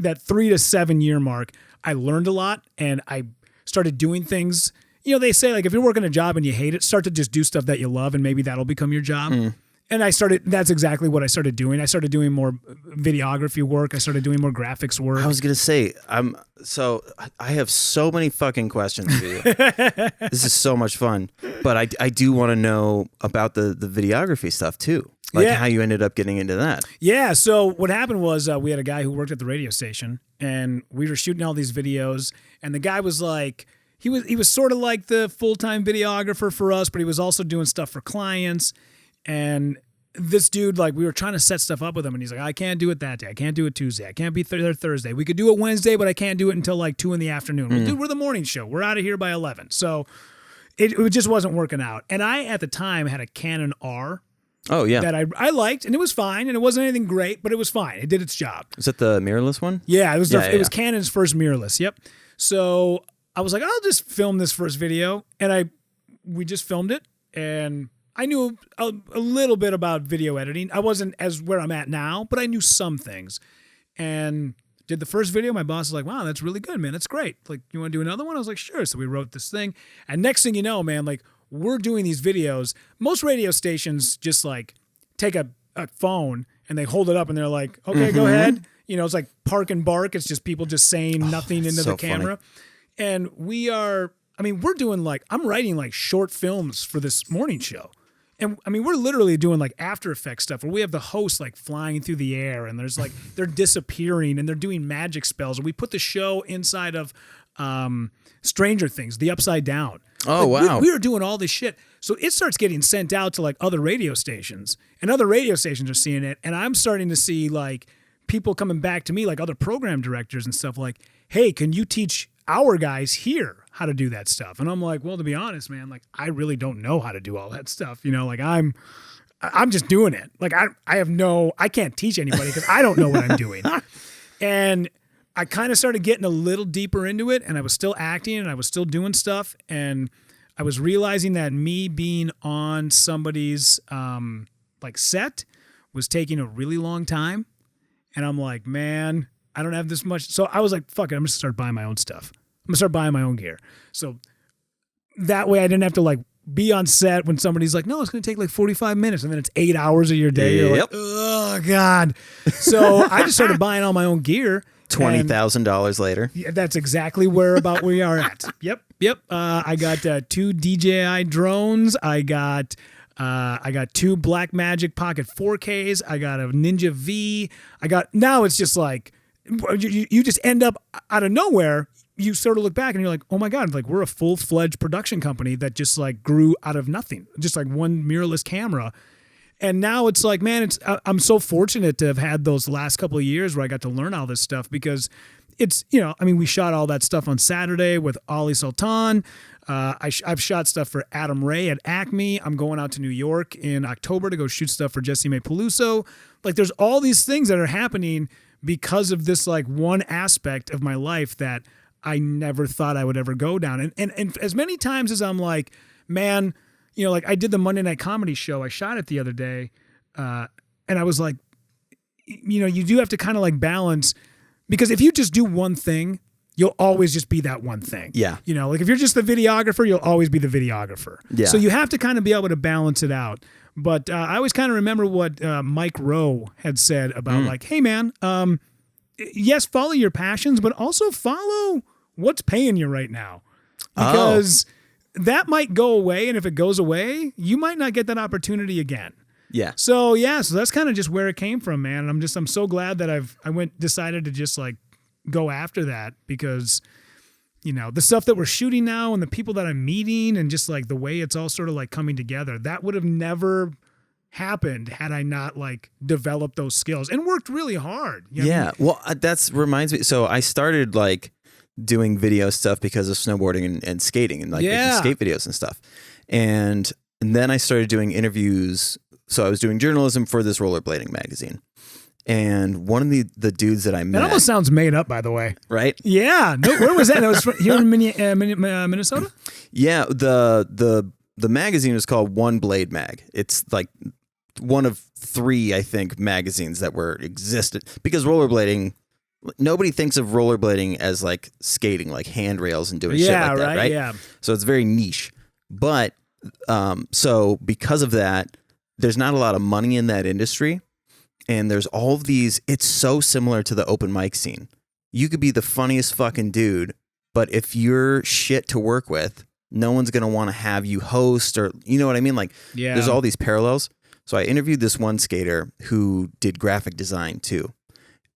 Speaker 2: 3 to 7 year mark, I learned a lot and I started doing things. They say like if you're working a job and you hate it, start to just do stuff that you love and maybe that'll become your job. And that's exactly what I started doing. I started doing more videography work. I started doing more graphics work.
Speaker 1: I was going to say, I have so many fucking questions for you. This is so much fun. But I do want to know about the videography stuff too. Like how you ended up getting into that.
Speaker 2: Yeah. So what happened was we had a guy who worked at the radio station and we were shooting all these videos and the guy was like, he was sort of like the full-time videographer for us, but he was also doing stuff for clients. And this dude, like, we were trying to set stuff up with him, and he's like, I can't do it that day. I can't do it Tuesday. I can't be there Thursday. We could do it Wednesday, but I can't do it until like 2 p.m. Well, dude, we're the morning show. We're out of here by 11. So it just wasn't working out. And I, at the time, had a Canon R.
Speaker 1: Oh, yeah.
Speaker 2: That I liked, and it was fine, and it wasn't anything great, but it was fine. It did its job.
Speaker 1: Is that the mirrorless one?
Speaker 2: Yeah, it was. It was Canon's first mirrorless. Yep. So I was like, I'll just film this first video, and we just filmed it, and I knew a little bit about video editing. I wasn't as where I'm at now, but I knew some things. And did the first video. My boss was like, wow, that's really good, man. That's great. Like, you want to do another one? I was like, sure. So we wrote this thing. And next thing you know, man, like we're doing these videos. Most radio stations just like take a phone and they hold it up and they're like, okay, go ahead. It's like park and bark. It's just people just saying nothing into the camera. Funny. And we're doing like, I'm writing like short films for this morning show. And I mean, we're literally doing like After Effects stuff where we have the host like flying through the air and there's like, they're disappearing and they're doing magic spells. And we put the show inside of Stranger Things, the Upside Down.
Speaker 1: Oh,
Speaker 2: like,
Speaker 1: wow.
Speaker 2: We were doing all this shit. So it starts getting sent out to like other radio stations and other radio stations are seeing it. And I'm starting to see like people coming back to me, like other program directors and stuff, like, hey, can you teach our guys here how to do that stuff? And I'm like, well, to be honest, man, like I really don't know how to do all that stuff. Like I'm just doing it. Like I can't teach anybody because I don't know what I'm doing. And I kind of started getting a little deeper into it, and I was still acting and I was still doing stuff. And I was realizing that me being on somebody's like set was taking a really long time. And I'm like, man, I don't have this much. So I was like, fuck it, I'm going to start buying my own stuff. I'm going to start buying my own gear. So that way I didn't have to like be on set when somebody's like, no, it's going to take like 45 minutes. And then it's 8 hours of your day. You're like, oh, God. So I just started buying all my own gear.
Speaker 1: $20,000 later.
Speaker 2: Yeah, that's exactly where we are at. Yep. I got 2 DJI drones. I got 2 Blackmagic Pocket 4Ks. I got a Ninja V. Now it's just like, you just end up out of nowhere. You sort of look back and you're like, oh my God, like we're a full-fledged production company that just like grew out of nothing. Just like one mirrorless camera. And now it's like, man, I'm so fortunate to have had those last couple of years where I got to learn all this stuff, because it's, we shot all that stuff on Saturday with Ali Sultan. I've shot stuff for Adam Ray at Acme. I'm going out to New York in October to go shoot stuff for Jesse May Peluso. Like there's all these things that are happening because of this like one aspect of my life that I never thought I would ever go down. And as many times as I'm like, man, like I did the Monday Night Comedy show. I shot it the other day. And I was like, you do have to kind of like balance, because if you just do one thing, you'll always just be that one thing.
Speaker 1: Yeah.
Speaker 2: Like if you're just the videographer, you'll always be the videographer.
Speaker 1: Yeah.
Speaker 2: So you have to kind of be able to balance it out. But I always kind of remember what Mike Rowe had said about like, hey man, yes, follow your passions, but also follow what's paying you right now. Because that might go away, and if it goes away, you might not get that opportunity again.
Speaker 1: Yeah.
Speaker 2: So that's kind of just where it came from, man. And I'm so glad that I decided to just like go after that, because the stuff that we're shooting now and the people that I'm meeting and just like the way it's all sort of like coming together, that would have never happened had I not like developed those skills and worked really hard.
Speaker 1: Yeah. Well, that reminds me. So I started like doing video stuff because of snowboarding and skating and like making skate videos and stuff. And then I started doing interviews. So I was doing journalism for this rollerblading magazine. And one of the dudes that I met.
Speaker 2: That almost sounds made up, by the way.
Speaker 1: Right?
Speaker 2: Yeah. No, where was that? That was here in Minnesota?
Speaker 1: Yeah. The magazine was called One Blade Mag. It's like one of 3, I think, magazines that existed, because rollerblading, nobody thinks of rollerblading as like skating, like handrails and doing shit like that, right?
Speaker 2: Yeah.
Speaker 1: So it's very niche. But so because of that, there's not a lot of money in that industry. And there's all of these, it's so similar to the open mic scene. You could be the funniest fucking dude, but if you're shit to work with, no one's going to want to have you host, or, you know what I mean? Like, there's all these parallels. So I interviewed this one skater who did graphic design too.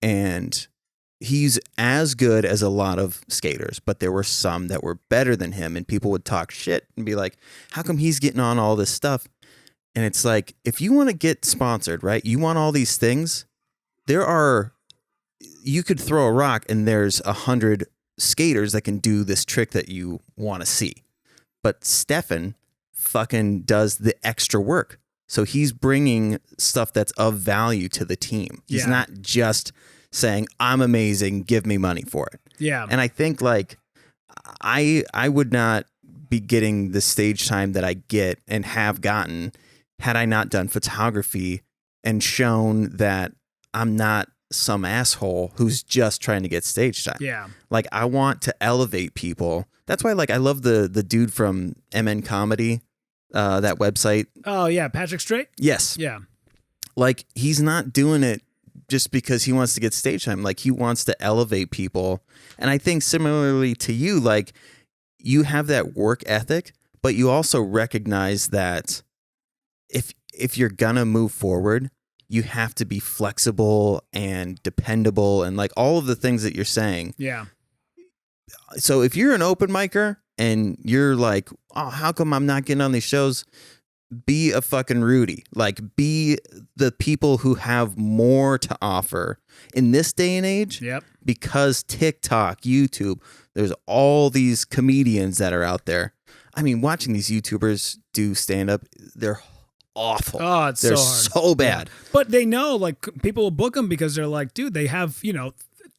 Speaker 1: And he's as good as a lot of skaters, but there were some that were better than him, and people would talk shit and be like, how come he's getting on all this stuff? And it's like, if you want to get sponsored, right? You want all these things. You could throw a rock and there's 100 skaters that can do this trick that you want to see. But Stefan fucking does the extra work. So he's bringing stuff that's of value to the team. He's not just saying, I'm amazing, give me money for it.
Speaker 2: Yeah.
Speaker 1: And I think like I would not be getting the stage time that I get and have gotten had I not done photography and shown that I'm not some asshole who's just trying to get stage time.
Speaker 2: Yeah.
Speaker 1: Like I want to elevate people. That's why like I love the dude from MN Comedy, that website.
Speaker 2: Oh yeah, Patrick Strait?
Speaker 1: Yes.
Speaker 2: Yeah.
Speaker 1: Like he's not doing it just because he wants to get stage time. Like he wants to elevate people. And I think similarly to you, like you have that work ethic, but you also recognize that if you're gonna move forward, you have to be flexible and dependable and like all of the things that you're saying.
Speaker 2: Yeah.
Speaker 1: So if you're an open micer and you're like, oh, how come I'm not getting on these shows? be a fucking Rudy. Like, be the people who have more to offer in this day and age.
Speaker 2: Yep.
Speaker 1: Because TikTok, YouTube, there's all these comedians that are out there. I mean, watching these YouTubers do stand up, they're awful.
Speaker 2: Oh, it's
Speaker 1: they're
Speaker 2: so hard.
Speaker 1: so bad.
Speaker 2: Yeah. But they know, like, people will book them because they're like, dude, they have,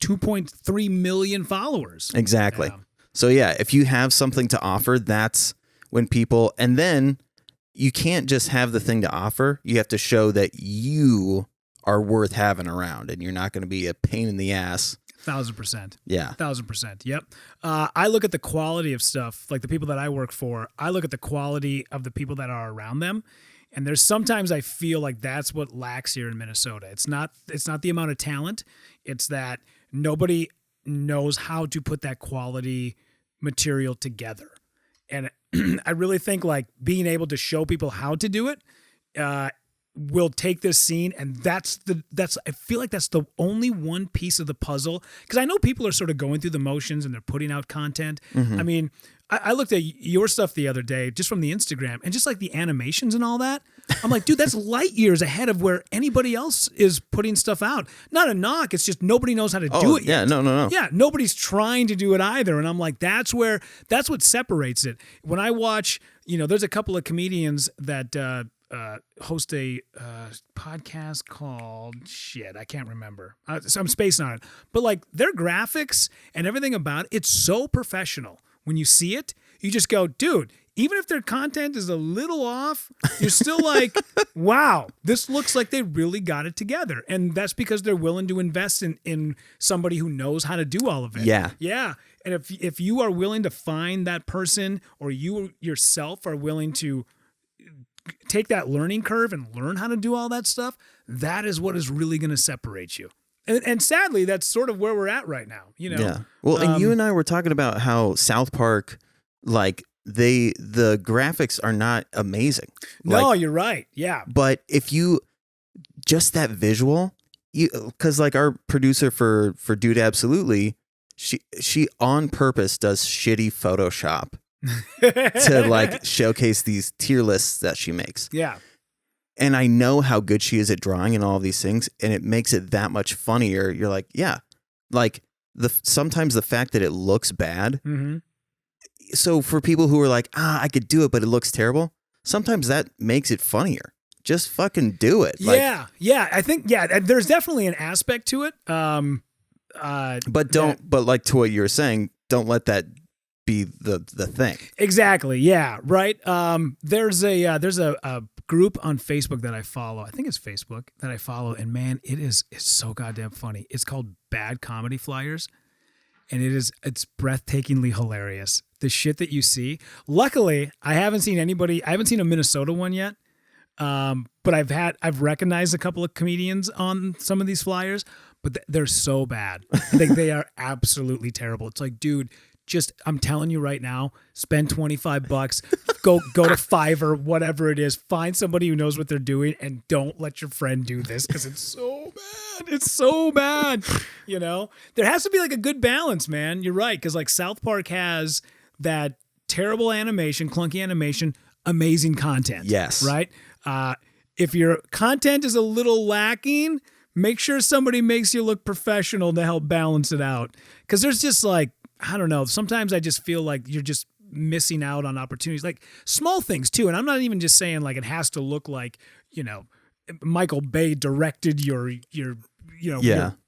Speaker 2: 2.3 million followers.
Speaker 1: Exactly.
Speaker 2: Yeah.
Speaker 1: So yeah, if you have something to offer, that's when people, and then you can't just have the thing to offer. You have to show that you are worth having around and you're not going to be a pain in the ass.
Speaker 2: 1,000%.
Speaker 1: Yeah.
Speaker 2: 1,000%. Yep. I look at the quality of stuff, like the people that I work for, I look at the quality of the people that are around them. And there's sometimes I feel like that's what lacks here in Minnesota. It's not the amount of talent. It's that nobody knows how to put that quality material together. And I really think like being able to show people how to do it will take this scene, and that's I feel like that's the only one piece of the puzzle, because I know people are sort of going through the motions and they're putting out content.
Speaker 1: Mm-hmm.
Speaker 2: I mean, I looked at your stuff the other day just from the Instagram, and just like the animations and all that, I'm like, dude, that's light years ahead of where anybody else is putting stuff out. Not a knock, it's just nobody knows how to do it yet.
Speaker 1: Yeah, no.
Speaker 2: Yeah, nobody's trying to do it either. And I'm like, that's what separates it. When I watch, there's a couple of comedians that host a podcast called I can't remember. So I'm spacing on it. But like their graphics and everything about it's so professional. When you see it, you just go, dude, even if their content is a little off, you're still like, wow, this looks like they really got it together. And that's because they're willing to invest in somebody who knows how to do all of it.
Speaker 1: Yeah.
Speaker 2: Yeah. And if you are willing to find that person, or you yourself are willing to take that learning curve and learn how to do all that stuff, that is what is really going to separate you. And sadly, that's sort of where we're at right now.
Speaker 1: Yeah. Well, and you and I were talking about how South Park, like the graphics are not amazing.
Speaker 2: No, you're right. Yeah.
Speaker 1: But if you just that visual, because like our producer for Dude Absolutely, she on purpose does shitty Photoshop to like showcase these tier lists that she makes.
Speaker 2: Yeah.
Speaker 1: And I know how good she is at drawing and all of these things, and it makes it that much funnier. You're like, yeah, like sometimes the fact that it looks bad.
Speaker 2: Mm-hmm.
Speaker 1: So for people who are like, I could do it, but it looks terrible, sometimes that makes it funnier. Just fucking do it.
Speaker 2: Yeah. I think, there's definitely an aspect to it.
Speaker 1: But like to what you were saying, don't let that be the thing.
Speaker 2: Exactly. Yeah. Right. There's a group on Facebook that I follow. I think it's Facebook that I follow, and man, it's so goddamn funny. It's called Bad Comedy Flyers, and it's breathtakingly hilarious. The shit that you see. Luckily, I haven't seen a Minnesota one yet. But I've recognized a couple of comedians on some of these flyers, but they're so bad. They are absolutely terrible. It's like, dude, I'm telling you right now, spend $25, go to Fiverr, whatever it is, find somebody who knows what they're doing, and don't let your friend do this, because it's so bad. It's so bad. There has to be like a good balance, man. You're right. Cause like South Park has that terrible animation, clunky animation, amazing content.
Speaker 1: Yes.
Speaker 2: Right. If your content is a little lacking, make sure somebody makes you look professional to help balance it out. Cause there's just like, I don't know. Sometimes I just feel like you're just missing out on opportunities, like small things too. And I'm not even just saying like it has to look like, Michael Bay directed your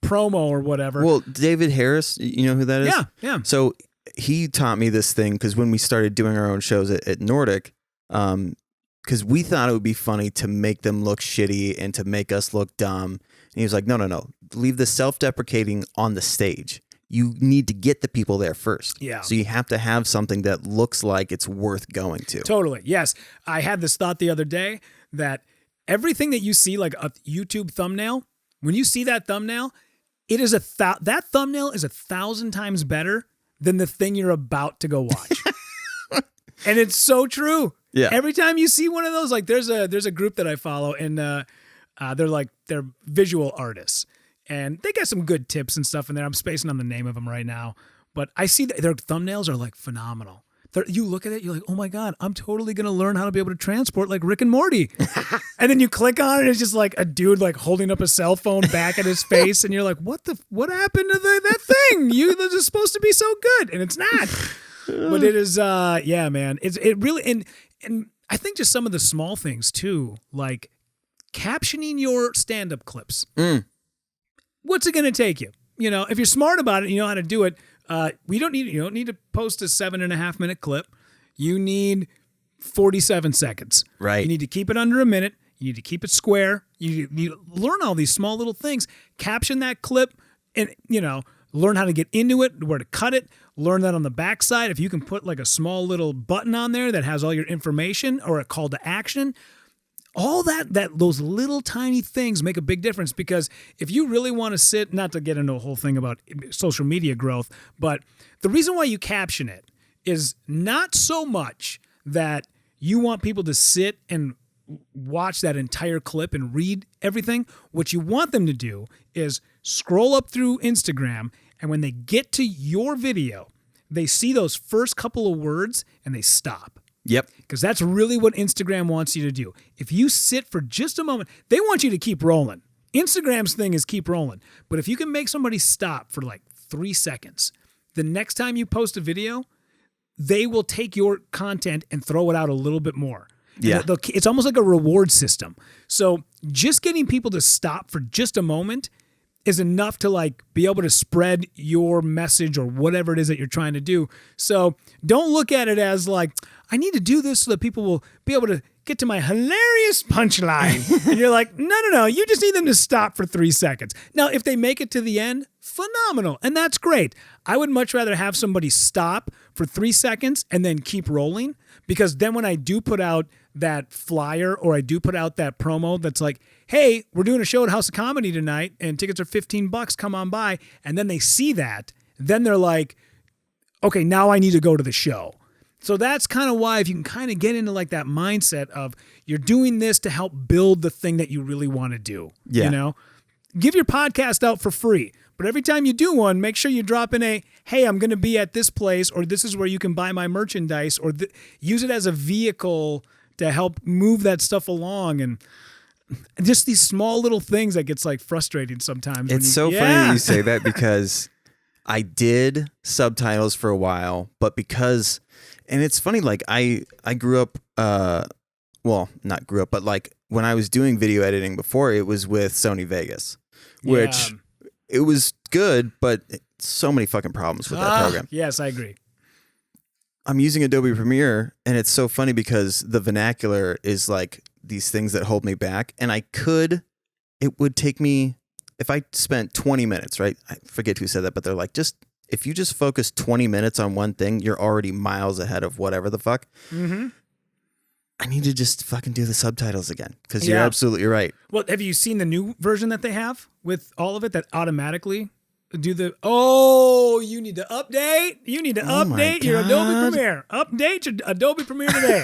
Speaker 2: promo or whatever.
Speaker 1: Well, David Harris, you know who that is?
Speaker 2: Yeah.
Speaker 1: So he taught me this thing because when we started doing our own shows at Nordic, because we thought it would be funny to make them look shitty and to make us look dumb. And he was like, no. Leave the self-deprecating on the stage. You need to get the people there first.
Speaker 2: Yeah.
Speaker 1: So you have to have something that looks like it's worth going to.
Speaker 2: Totally. Yes. I had this thought the other day that everything that you see, like a YouTube thumbnail, when you see that thumbnail, it is that thumbnail is 1,000 times better than the thing you're about to go watch. And it's so true.
Speaker 1: Yeah.
Speaker 2: Every time you see one of those, like there's a group that I follow, and they're visual artists. And they got some good tips and stuff in there. I'm spacing on the name of them right now. But I see that their thumbnails are like phenomenal. You look at it, you're like, oh my God, I'm totally going to learn how to be able to transport like Rick and Morty. And then you click on it, it's just like a dude like holding up a cell phone back at his face. And you're like, what happened to that thing? This is supposed to be so good. And it's not. But it is, yeah, man. It really, and I think just some of the small things too, like captioning your stand-up clips. What's it going to take you? You know, if you're smart about it, and you know how to do it. You don't need to post a 7.5 minute clip. You need 47 seconds.
Speaker 1: Right.
Speaker 2: You need to keep it under a minute. You need to keep it square. You need to learn all these small little things. Caption that clip, and learn how to get into it, where to cut it. Learn that on the backside. If you can put like a small little button on there that has all your information or a call to action. All those little tiny things make a big difference, because if you really want to sit, not to get into a whole thing about social media growth, but the reason why you caption it is not so much that you want people to sit and watch that entire clip and read everything. What you want them to do is scroll up through Instagram, and when they get to your video, they see those first couple of words and they stop.
Speaker 1: Yep.
Speaker 2: Because that's really what Instagram wants you to do. If you sit for just a moment, they want you to keep rolling. Instagram's thing is keep rolling. But if you can make somebody stop for like 3 seconds, the next time you post a video, they will take your content and throw it out a little bit more.
Speaker 1: Yeah.
Speaker 2: It's almost like a reward system. So just getting people to stop for just a moment is enough to like be able to spread your message or whatever it is that you're trying to do. So don't look at it as like, I need to do this so that people will be able to get to my hilarious punchline. And you're like, no. You just need them to stop for 3 seconds. Now, if they make it to the end, phenomenal. And that's great. I would much rather have somebody stop for 3 seconds and then keep rolling, because then when I do put out that flyer or I do put out that promo that's like, hey, we're doing a show at House of Comedy tonight and tickets are $15, come on by. And then they see that, then they're like, okay, now I need to go to the show. So that's kind of why, if you can kind of get into like that mindset of you're doing this to help build the thing that you really want to do.
Speaker 1: Yeah.
Speaker 2: Give your podcast out for free, but every time you do one, make sure you drop in hey, I'm going to be at this place, or this is where you can buy my merchandise, or use it as a vehicle to help move that stuff along. And just these small little things that gets like frustrating sometimes.
Speaker 1: It's so funny that you say that, because I did subtitles for a while, but because, and it's funny, like I grew up, well, not grew up, but like when I was doing video editing before, it was with Sony Vegas, which it was good, but so many fucking problems with that program.
Speaker 2: Yes, I agree.
Speaker 1: I'm using Adobe Premiere, and it's so funny because the vernacular is like these things that hold me back. And it would take me, if I spent 20 minutes, right? I forget who said that, but they're like, if you just focus 20 minutes on one thing, you're already miles ahead of whatever the fuck. Mm-hmm. I need to just fucking do the subtitles again, because you're absolutely right.
Speaker 2: Well, have you seen the new version that they have with all of it that automatically do you need to update. You need to update your Adobe Premiere. Update your Adobe Premiere today.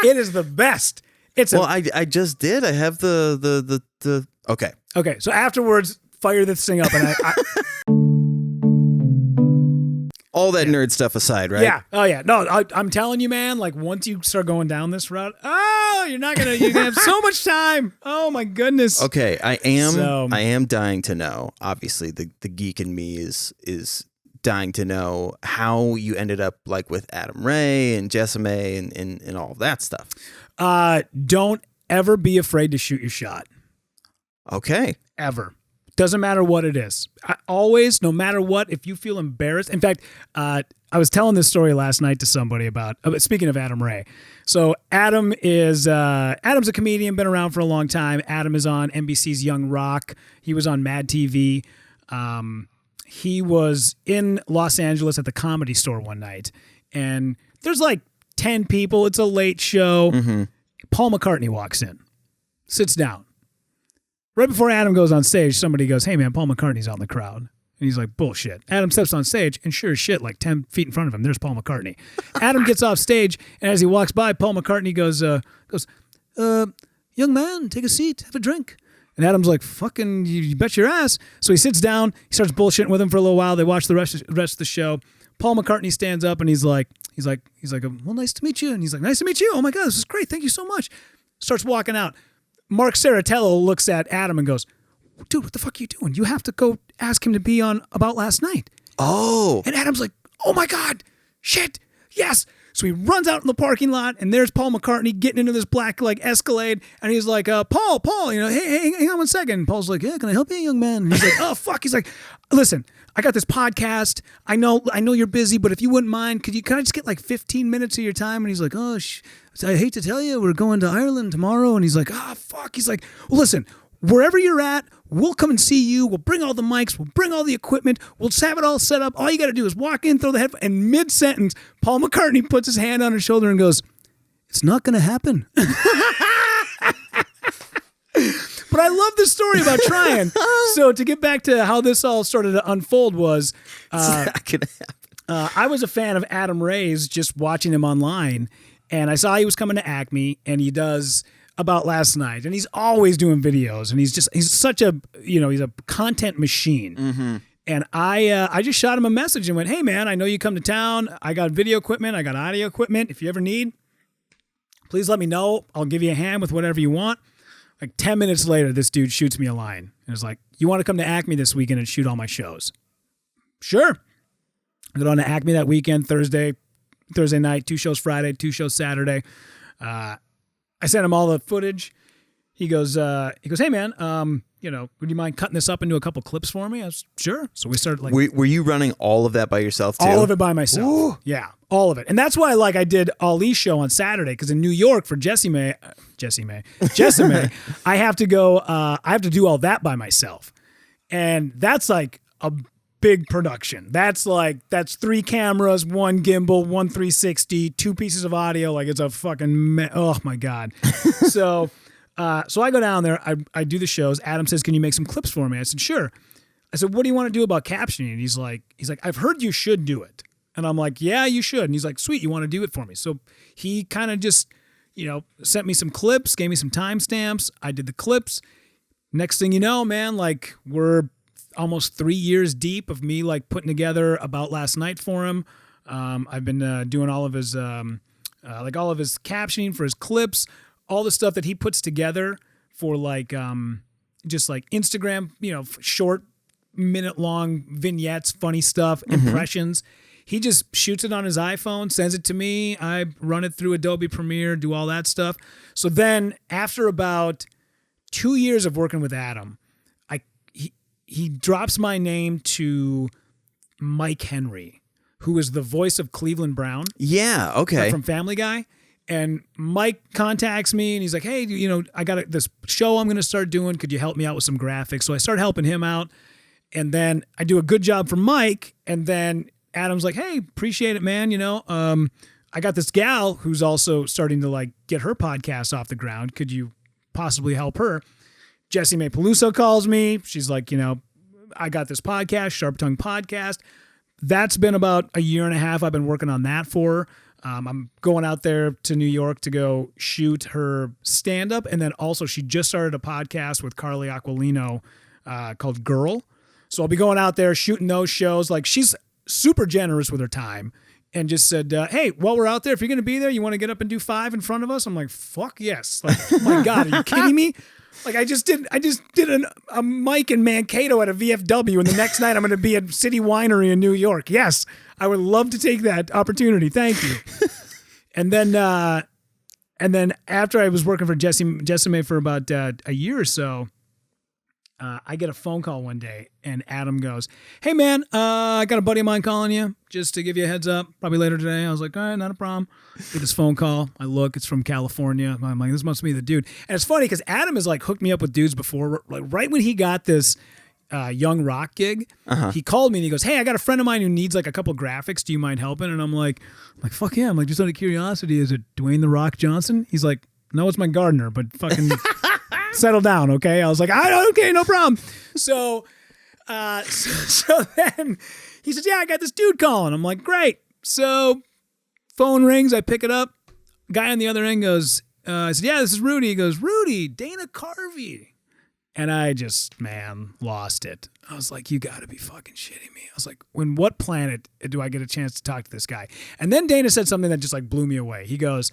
Speaker 2: It is the best.
Speaker 1: I just did. I have the okay.
Speaker 2: Okay, so afterwards, fire this thing up, and I
Speaker 1: all that nerd stuff aside, right?
Speaker 2: Yeah. Oh yeah. No, I'm telling you, man. Like once you start going down this route, you're gonna have so much time. Oh my goodness.
Speaker 1: Okay, I am dying to know. Obviously, the geek in me is dying to know how you ended up like with Adam Ray and Jessame and all of that stuff.
Speaker 2: Don't ever be afraid to shoot your shot.
Speaker 1: Okay.
Speaker 2: Ever. Doesn't matter what it is. Always, no matter what, if you feel embarrassed. In fact, I was telling this story last night to somebody about, speaking of Adam Ray. So Adam's a comedian, been around for a long time. Adam is on NBC's Young Rock. He was on Mad TV. He was in Los Angeles at the Comedy Store one night, and there's like 10 people. It's a late show. Mm-hmm. Paul McCartney walks in, sits down. Right before Adam goes on stage, somebody goes, hey, man, Paul McCartney's out in the crowd. And he's like, bullshit. Adam steps on stage, and sure as shit, like 10 feet in front of him, there's Paul McCartney. Adam gets off stage, and as he walks by, Paul McCartney goes, young man, take a seat, have a drink. And Adam's like, fucking, you bet your ass. So he sits down, he starts bullshitting with him for a little while. They watch the rest of the show. Paul McCartney stands up, and he's like, He's like, well, nice to meet you. And he's like, nice to meet you. Oh my God, this is great. Thank you so much. Starts walking out. Mark Saratello looks at Adam and goes, dude, what the fuck are you doing? You have to go ask him to be on About Last Night.
Speaker 1: Oh.
Speaker 2: And Adam's like, oh my God, shit, yes. So he runs out in the parking lot, and there's Paul McCartney getting into this black Escalade, and he's like, Paul, hey, hang on one second. And Paul's like, yeah, can I help you, young man? And he's like, oh fuck. He's like, listen, I got this podcast. I know you're busy, but if you wouldn't mind, can I just get 15 minutes of your time? And he's like, oh, I hate to tell you, we're going to Ireland tomorrow. And he's like, fuck. He's like, well, listen, wherever you're at, we'll come and see you. We'll bring all the mics. We'll bring all the equipment. We'll just have it all set up. All you got to do is walk in, throw the headphone, and mid-sentence, Paul McCartney puts his hand on his shoulder and goes, it's not going to happen. But I love this story about trying. So to get back to how this all started to unfold was,
Speaker 1: It's not gonna happen.
Speaker 2: I was a fan of Adam Ray's, just watching him online, and I saw he was coming to Acme, and he does About Last Night, and he's always doing videos, and he's such a, he's a content machine.
Speaker 1: Mm-hmm.
Speaker 2: And I just shot him a message and went, hey man, I know you come to town. I got video equipment. I got audio equipment. If you ever need, please let me know. I'll give you a hand with whatever you want. 10 minutes later, this dude shoots me a line. And was like, you want to come to Acme this weekend and shoot all my shows? Sure. I got on to Acme that weekend, Thursday night, 2 shows Friday, 2 shows Saturday. I sent him all the footage. He goes, hey man, would you mind cutting this up into a couple clips for me? I was, sure. So we started
Speaker 1: Were you running all of that by yourself too?
Speaker 2: All of it by myself.
Speaker 1: Ooh.
Speaker 2: Yeah, all of it. And that's why I did Ali's show on Saturday, because in New York for Jessime, I have to go, I have to do all that by myself. And that's a big production. That's 3 cameras, 1 gimbal, 1 360, 2 pieces of audio. It's a fucking, oh my God. So I go down there, I do the shows. Adam says, can you make some clips for me? I said, sure. I said, what do you want to do about captioning? And he's like, I've heard you should do it. And I'm like, yeah, you should. And he's like, sweet, you want to do it for me? So he kind of just, sent me some clips, gave me some timestamps. I did the clips. Next thing you know, man, we're almost 3 years deep of me putting together About Last Night for him. I've been doing all of his all of his captioning for his clips, all the stuff that he puts together for just Instagram, short minute long vignettes, funny stuff, impressions. He just shoots it on his iPhone, sends it to me. I run it through Adobe Premiere, do all that stuff. So then after about 2 years of working with Adam, he drops my name to Mike Henry, who is the voice of Cleveland Brown.
Speaker 1: Yeah, okay.
Speaker 2: From Family Guy. And Mike contacts me and he's like, hey, I got this show I'm going to start doing. Could you help me out with some graphics? So I start helping him out. And then I do a good job for Mike. And then Adam's like, hey, appreciate it, man. I got this gal who's also starting to get her podcast off the ground. Could you possibly help her? Jessie Mae Peluso calls me. She's like, I got this podcast, Sharp Tongue Podcast. That's been about a year and a half. I've been working on that for her. I'm going out there to New York to go shoot her stand-up. And then also she just started a podcast with Carly Aquilino called Girl. So I'll be going out there shooting those shows. She's super generous with her time and just said, hey, while we're out there, if you're going to be there, you want to get up and do 5 in front of us? I'm like, fuck yes. Oh my God, are you kidding me? I just did a mic in Mankato at a VFW, and the next night I'm going to be at City Winery in New York. Yes, I would love to take that opportunity. Thank you. And then after I was working for Jessime for about a year or so, I get a phone call one day, and Adam goes, hey, man, I got a buddy of mine calling you just to give you a heads up, probably later today. I was like, all right, not a problem. Get this phone call. I look, it's from California. I'm like, this must be the dude. And it's funny because Adam has hooked me up with dudes before. Right when he got this Young Rock gig, he called me and he goes, hey, I got a friend of mine who needs a couple graphics. Do you mind helping? And I'm like, fuck yeah. I'm like, just out of curiosity, is it Dwayne The Rock Johnson? He's like, no, it's my gardener, but fucking... settle down, okay? I was like, okay, no problem. So then he says, yeah, I got this dude calling. I'm like, great. So phone rings, I pick it up. Guy on the other end goes, I said, yeah, this is Rudy. He goes, Rudy, Dana Carvey. And I just, man, lost it. I was like, you got to be fucking shitting me. I was like, when what planet do I get a chance to talk to this guy? And then Dana said something that just like blew me away. He goes,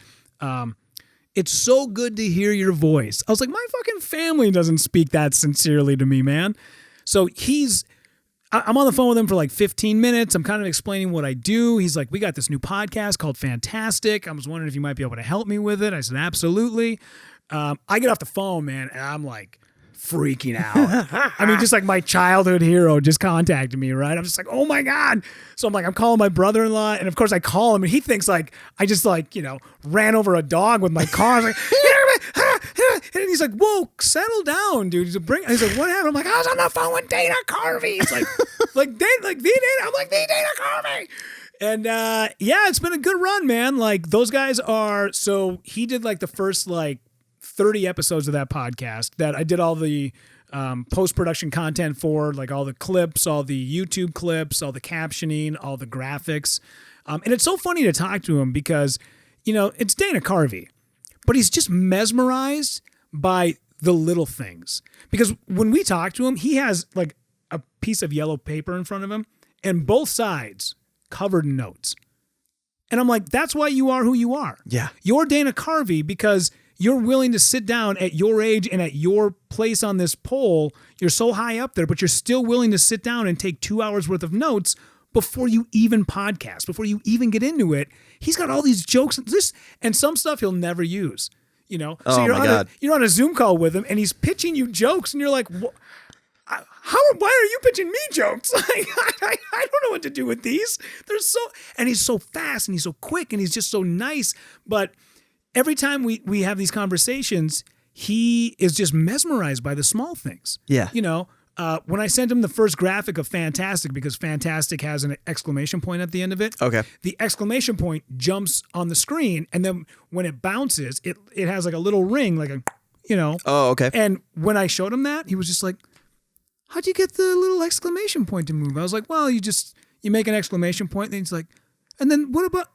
Speaker 2: it's so good to hear your voice. I was like, my fucking family doesn't speak that sincerely to me, man. So I'm on the phone with him for like 15 minutes. I'm kind of explaining what I do. He's like, we got this new podcast called Fantastic. I was wondering if you might be able to help me with it. I said, absolutely. I get off the phone, man, and I'm like, freaking out. I mean, just like my childhood hero just contacted me, right? I'm just like, oh my God. So I'm like, I'm calling my brother-in-law. And of course I call him and he thinks like, I just like, ran over a dog with my car. Like, and he's like, whoa, settle down, dude. He's like, what happened? I'm like, I was on the phone with Dana Carvey. He's like, the Dana. I'm like, the Dana Carvey. And yeah, it's been a good run, man. Like those guys are, so he did like the first like 30 episodes of that podcast that I did all the post-production content for, like all the clips, all the YouTube clips, all the captioning, all the graphics. And it's so funny to talk to him because, it's Dana Carvey, but he's just mesmerized by the little things. Because when we talk to him, he has like a piece of yellow paper in front of him and both sides covered in notes. And I'm like, that's why you are who you are.
Speaker 1: Yeah.
Speaker 2: You're Dana Carvey because you're willing to sit down at your age and at your place on this pole. You're so high up there, but you're still willing to sit down and take 2 hours worth of notes before you even podcast, before you even get into it. He's got all these jokes and some stuff he'll never use, So you're on a Zoom call with him and he's pitching you jokes and you're like, why are you pitching me jokes? Like, I don't know what to do with these. And he's so fast and he's so quick and he's just so nice. But every time we have these conversations, he is just mesmerized by the small things.
Speaker 1: Yeah.
Speaker 2: When I sent him the first graphic of Fantastic, because Fantastic has an exclamation point at the end of it.
Speaker 1: Okay.
Speaker 2: The exclamation point jumps on the screen, and then when it bounces, it has like a little ring, like a,
Speaker 1: Oh, okay.
Speaker 2: And when I showed him that, he was just like, how'd you get the little exclamation point to move? I was like, well, you make an exclamation point, and then he's like, and then what about,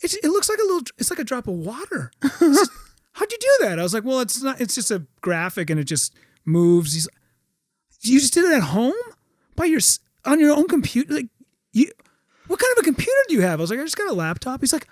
Speaker 2: it looks like it's like a drop of water. How'd you do that? I was like, well, it's not, it's just a graphic and it just moves. He's like, you just did it at home on your own computer? Like, what kind of a computer do you have? I was like, I just got a laptop. He's like,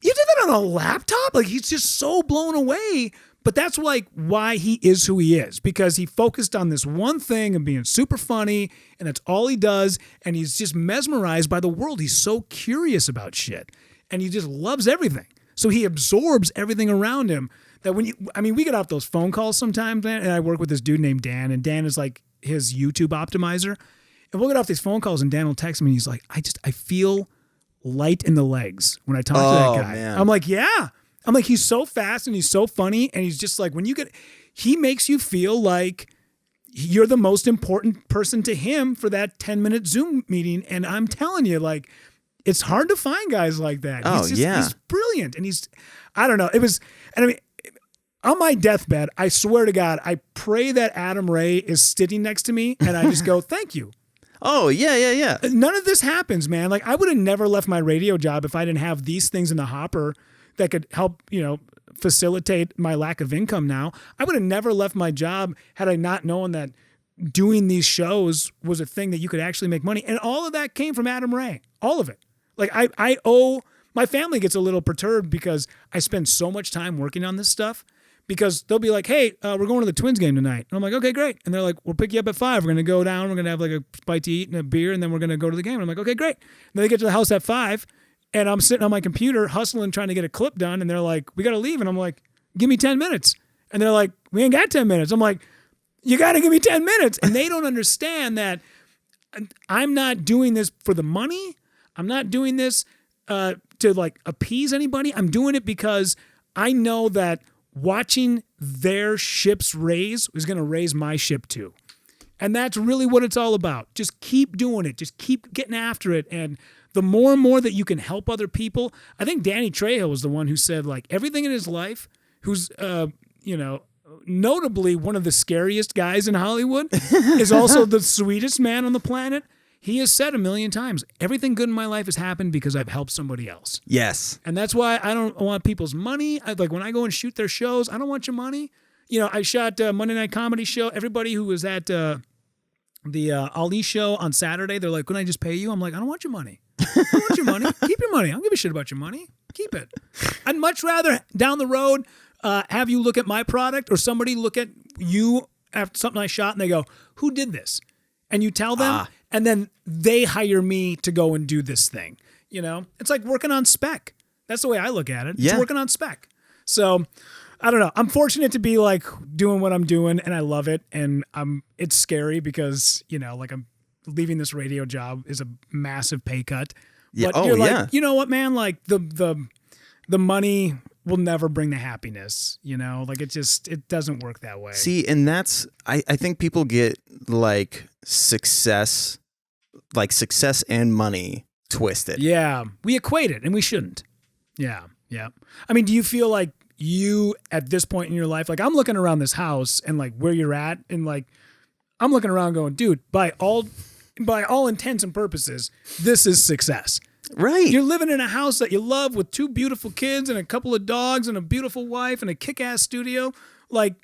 Speaker 2: you did that on a laptop? Like, he's just so blown away. But that's like why he is who he is, because he focused on this one thing and being super funny, and that's all he does. And he's just mesmerized by the world. He's so curious about shit, and he just loves everything. So he absorbs everything around him. That we get off those phone calls sometimes, man, and I work with this dude named Dan, and Dan is like his YouTube optimizer. And we'll get off these phone calls, and Dan will text me, and he's like, I feel light in the legs when I talk to that guy. Man. I'm like, yeah. I'm like, he's so fast and he's so funny, and he's just like, he makes you feel like you're the most important person to him for that 10-minute Zoom meeting. And I'm telling you, like, it's hard to find guys like that. He's brilliant. And I don't know. On my deathbed, I swear to God, I pray that Adam Ray is sitting next to me, and I just go, thank you.
Speaker 1: Oh, yeah.
Speaker 2: None of this happens, man. Like, I would have never left my radio job if I didn't have these things in the hopper that could help, facilitate my lack of income now. I would have never left my job had I not known that doing these shows was a thing that you could actually make money. And all of that came from Adam Ray. All of it. Like, my family gets a little perturbed because I spend so much time working on this stuff, because they'll be like, hey, we're going to the Twins game tonight. And I'm like, okay, great. And they're like, we'll pick you up at 5. We're going to go down. We're going to have like a bite to eat and a beer, and then we're going to go to the game. And I'm like, okay, great. And then they get to the house at 5. And I'm sitting on my computer hustling, trying to get a clip done. And they're like, we got to leave. And I'm like, give me 10 minutes. And they're like, we ain't got 10 minutes. I'm like, you got to give me 10 minutes. And they don't understand that I'm not doing this for the money. I'm not doing this to like appease anybody. I'm doing it because I know that watching their ships raise is going to raise my ship too. And that's really what it's all about. Just keep doing it. Just keep getting after it. And the more and more that you can help other people, I think Danny Trejo was the one who said, like, everything in his life, who's, notably one of the scariest guys in Hollywood, is also the sweetest man on the planet. He has said 1,000,000 times, everything good in my life has happened because I've helped somebody else.
Speaker 1: Yes.
Speaker 2: And that's why I don't want people's money. Like, when I go and shoot their shows, I don't want your money. I shot a Monday Night Comedy show. Everybody who was at the Ali show on Saturday, they're like, "Can I just pay you?" I'm like, "I don't want your money. I don't want your money. Keep your money. I don't give a shit about your money. Keep it." I'd much rather down the road have you look at my product or somebody look at you after something I shot and they go, "Who did this?" And you tell them, and then they hire me to go and do this thing. It's like working on spec. That's the way I look at it. It's working on spec. So I don't know. I'm fortunate to be like doing what I'm doing and I love it. And it's scary because, like I'm leaving this radio job is a massive pay cut.
Speaker 1: Yeah.
Speaker 2: But you're like, you know what, man? Like the money will never bring the happiness, like it doesn't work that way.
Speaker 1: See, and that's, I think people get like success and money twisted.
Speaker 2: Yeah. We equate it and we shouldn't. Yeah. Yeah. I mean, do you feel like you at this point in your life, like I'm looking around this house and like where you're at and like, I'm looking around going, dude, by all intents and purposes, this is success.
Speaker 1: Right.
Speaker 2: You're living in a house that you love with 2 beautiful kids and a couple of dogs and a beautiful wife and a kick-ass studio. Like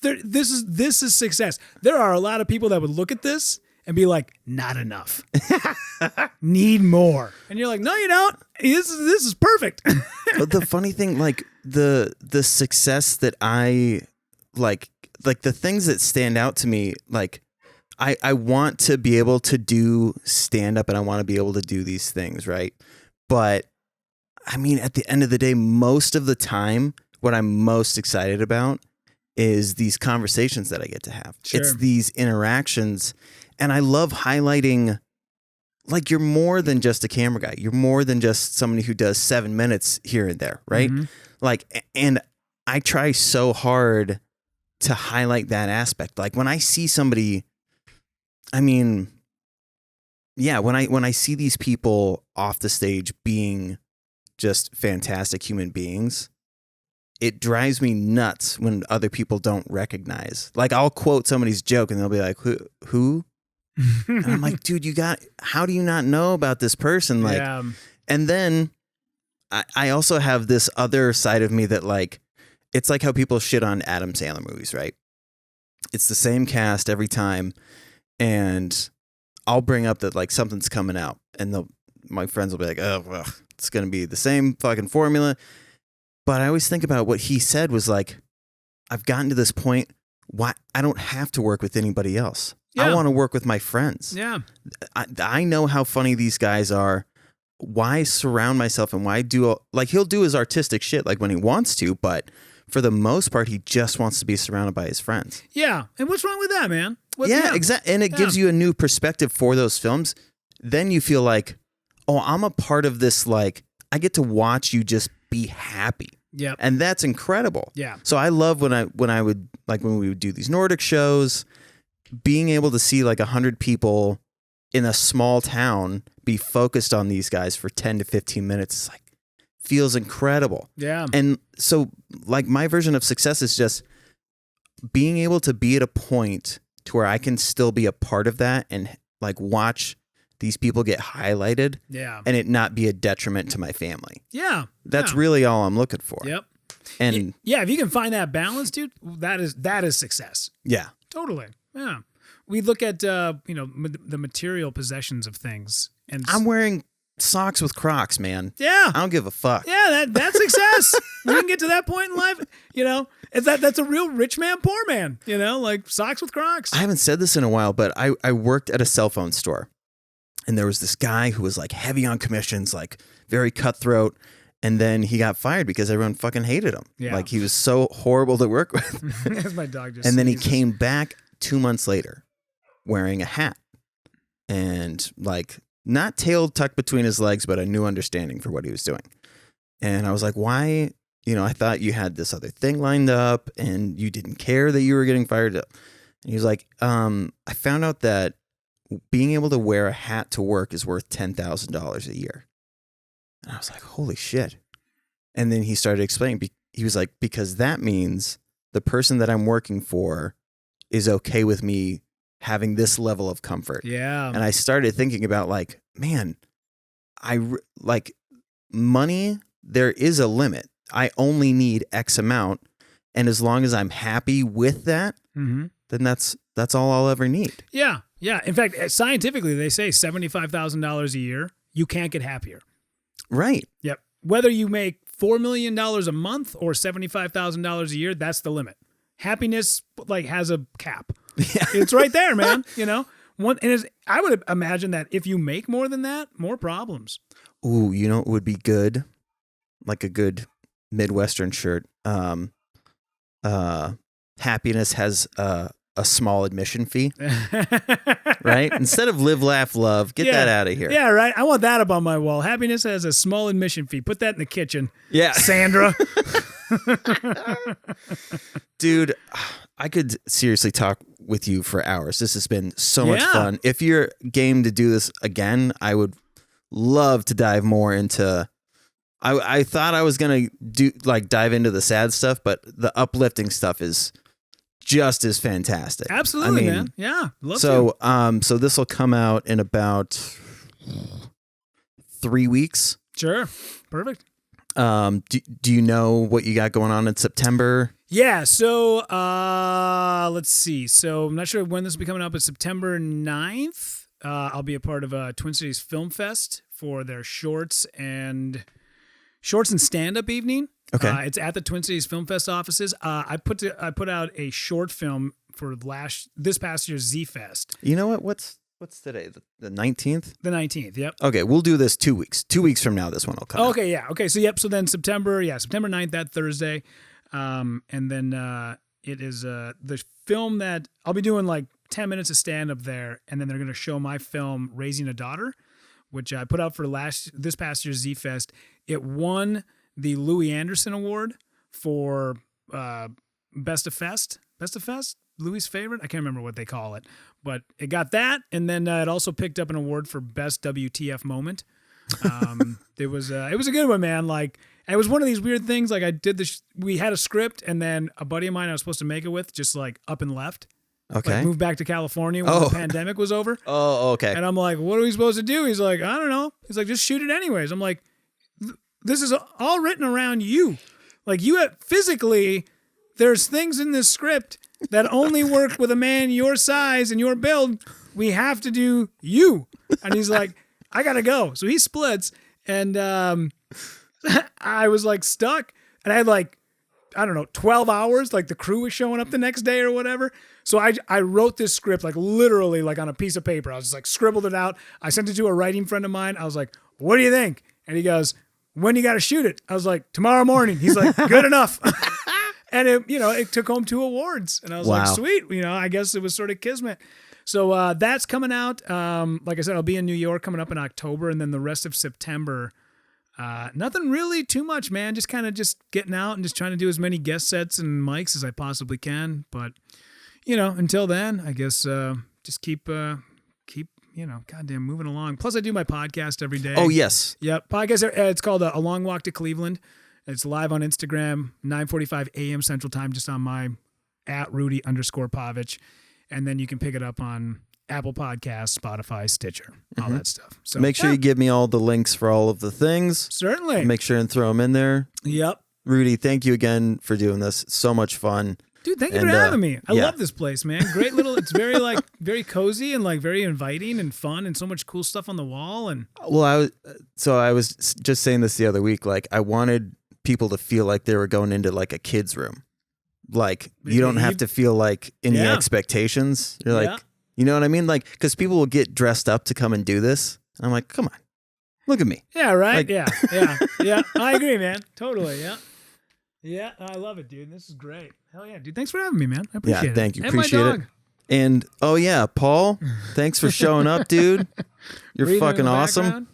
Speaker 2: this is success. There are a lot of people that would look at this and be like, not enough. Need more. And you're like, no, you don't. This is perfect.
Speaker 1: But the funny thing, like the success that I like the things that stand out to me, like I want to be able to do stand up and I want to be able to do these things, right? But I mean, at the end of the day, most of the time, what I'm most excited about is these conversations that I get to have.
Speaker 2: Sure.
Speaker 1: It's these interactions. And I love highlighting, like, you're more than just a camera guy. You're more than just somebody who does 7 minutes here and there, right?
Speaker 2: Mm-hmm.
Speaker 1: Like, and I try so hard to highlight that aspect. Like when I see somebody, I mean, yeah, when I see these people off the stage being just fantastic human beings, it drives me nuts when other people don't recognize. Like I'll quote somebody's joke and they'll be like, who? And I'm like, dude, how do you not know about this person? Like,
Speaker 2: yeah.
Speaker 1: And then I also have this other side of me that like, it's like how people shit on Adam Sandler movies, right? It's the same cast every time. And I'll bring up that like something's coming out and my friends will be like, oh, well, it's going to be the same fucking formula. But I always think about what he said was like, I've gotten to this point. Why I don't have to work with anybody else.
Speaker 2: Yeah.
Speaker 1: I want to work with my friends.
Speaker 2: Yeah.
Speaker 1: I know how funny these guys are. Why surround myself and why like he'll do his artistic shit like when he wants to, but for the most part, he just wants to be surrounded by his friends.
Speaker 2: Yeah. And what's wrong with that, man?
Speaker 1: Exactly. And it gives you a new perspective for those films. Then you feel like, oh, I'm a part of this. Like I get to watch you just be happy.
Speaker 2: Yeah.
Speaker 1: And that's incredible.
Speaker 2: Yeah. So
Speaker 1: I love when we would do these Nordic shows, being able to see like 100 people in a small town be focused on these guys for 10 to 15 minutes. It's like, feels incredible.
Speaker 2: Yeah.
Speaker 1: And so like my version of success is just being able to be at a point to where I can still be a part of that and like watch these people get highlighted.
Speaker 2: Yeah.
Speaker 1: And it not be a detriment to my family.
Speaker 2: Yeah.
Speaker 1: That's really all I'm looking for.
Speaker 2: Yep.
Speaker 1: And
Speaker 2: yeah, if you can find that balance, dude, that is success.
Speaker 1: Yeah.
Speaker 2: Totally. Yeah. We look at the material possessions of things, and
Speaker 1: I'm wearing socks with Crocs, man.
Speaker 2: Yeah.
Speaker 1: I don't give a fuck.
Speaker 2: Yeah, that's success. You can get to that point in life, that's a real rich man, poor man, like socks with Crocs.
Speaker 1: I haven't said this in a while, but I worked at a cell phone store. And there was this guy who was like heavy on commissions, like very cutthroat. And then he got fired because everyone fucking hated him.
Speaker 2: Yeah.
Speaker 1: Like he was so horrible to work with.
Speaker 2: As my dog just
Speaker 1: And then he
Speaker 2: sneezes.
Speaker 1: came back 2 months later wearing a hat and like not tail tucked between his legs, but a new understanding for what he was doing. And I was like, why? I thought you had this other thing lined up and you didn't care that you were getting fired. And he was like, I found out that being able to wear a hat to work is worth $10,000 a year. And I was like, holy shit. And then he started explaining, he was like, because that means the person that I'm working for is okay with me having this level of comfort.
Speaker 2: Yeah.
Speaker 1: And I started thinking about like, man, like money, there is a limit. I only need X amount. And as long as I'm happy with that, then that's all I'll ever need.
Speaker 2: Yeah. Yeah. In fact, scientifically, they say $75,000 a year, you can't get happier.
Speaker 1: Right.
Speaker 2: Yep. Whether you make $4 million a month or $75,000 a year, that's the limit. Happiness like has a cap.
Speaker 1: Yeah.
Speaker 2: It's right there, man. You know, I would imagine that if you make more than that, more problems.
Speaker 1: Ooh, you know what would be good? Like a good Midwestern shirt. Happiness has a small admission fee, right? Instead of live, laugh, love, get that out of here.
Speaker 2: Yeah, right. I want that up on my wall. Happiness has a small admission fee. Put that in the kitchen.
Speaker 1: Yeah.
Speaker 2: Sandra.
Speaker 1: Dude, I could seriously talk with you for hours. This has been so much fun. If you're game to do this again, I would love to dive more into. I thought I was gonna dive into the sad stuff, but the uplifting stuff is just as fantastic.
Speaker 2: Absolutely, man. Yeah, love
Speaker 1: so this will come out in about 3 weeks.
Speaker 2: Sure, perfect.
Speaker 1: Do you know what you got going on in September?
Speaker 2: Yeah, so let's see. So I'm not sure when this will be coming up, but September 9th, I'll be a part of Twin Cities Film Fest for their shorts and stand-up evening.
Speaker 1: Okay.
Speaker 2: It's at the Twin Cities Film Fest offices. I put out a short film for this past year's Z Fest.
Speaker 1: You know what? What's today? The 19th?
Speaker 2: The 19th, yep.
Speaker 1: Okay, we'll do this 2 weeks. 2 weeks from now, this one will come out.
Speaker 2: Okay, yeah. Okay, so yep. So then September 9th, that Thursday. And then it is the film that I'll be doing like 10 minutes of stand-up there, and then they're going to show my film, Raising a Daughter, which I put out for this past year's Z Fest. It won the Louis Anderson Award for Best of Fest. Best of Fest? Louis' favorite? I can't remember what they call it. But it got that, and then it also picked up an award for Best WTF Moment. It was a good one, man. Like, it was one of these weird things. Like, I did we had a script, and then a buddy of mine I was supposed to make it with just like up and left.
Speaker 1: Okay.
Speaker 2: Like, moved back to California when the pandemic was over.
Speaker 1: Oh, okay.
Speaker 2: And I'm like, what are we supposed to do? He's like, I don't know. He's like, just shoot it anyways. I'm like, this is all written around you. Like, physically, there's things in this script that only work with a man your size and your build. We have to do you. And he's like, I gotta go. So he splits, and I was like stuck, and I had like, I don't know, 12 hours. Like, the crew was showing up the next day or whatever. So I wrote this script like literally like on a piece of paper. I was just like scribbled it out. I sent it to a writing friend of mine. I was like, what do you think? And he goes, when you got to shoot it? I was like, tomorrow morning. He's like, good enough. And it took home 2 awards, and I was like, sweet. I guess it was sort of kismet. So that's coming out. Like I said, I'll be in New York coming up in October, and then the rest of September. Nothing really too much, man. Just kind of just getting out and just trying to do as many guest sets and mics as I possibly can. But until then, I guess just keep goddamn moving along. Plus, I do my podcast every day.
Speaker 1: Oh, yes.
Speaker 2: Yep. Podcast. It's called A Long Walk to Cleveland. It's live on Instagram, 9:45 a.m. Central Time, just on my @Rudy_Pavich. And then you can pick it up on Apple Podcasts, Spotify, Stitcher, all that stuff. So
Speaker 1: make sure you give me all the links for all of the things.
Speaker 2: Certainly.
Speaker 1: Make sure and throw them in there.
Speaker 2: Yep.
Speaker 1: Rudy, thank you again for doing this. So much fun.
Speaker 2: Dude, thank you for having me. I love this place, man. Great little, it's very cozy and like very inviting and fun, and so much cool stuff on the wall. And
Speaker 1: well, I was just saying this the other week. Like, I wanted people to feel like they were going into like a kid's room. Like, you don't have to feel like any expectations. You're like, you know what I mean? Like, because people will get dressed up to come and do this. And I'm like, come on, look at me.
Speaker 2: Yeah, right.
Speaker 1: Like,
Speaker 2: yeah. I agree, man. Totally. Yeah. Yeah, I love it, dude. This is great. Hell yeah, dude. Thanks for having me, man. I appreciate it.
Speaker 1: Thank you.
Speaker 2: And
Speaker 1: Appreciate
Speaker 2: my
Speaker 1: it.
Speaker 2: dog.
Speaker 1: And Paul, thanks for showing up, dude. You're
Speaker 2: Reading
Speaker 1: fucking
Speaker 2: in the
Speaker 1: awesome.
Speaker 2: background.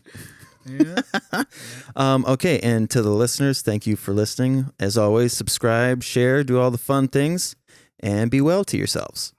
Speaker 2: Yeah.
Speaker 1: Okay, and to the listeners, thank you for listening. As always, subscribe, share, do all the fun things, and be well to yourselves.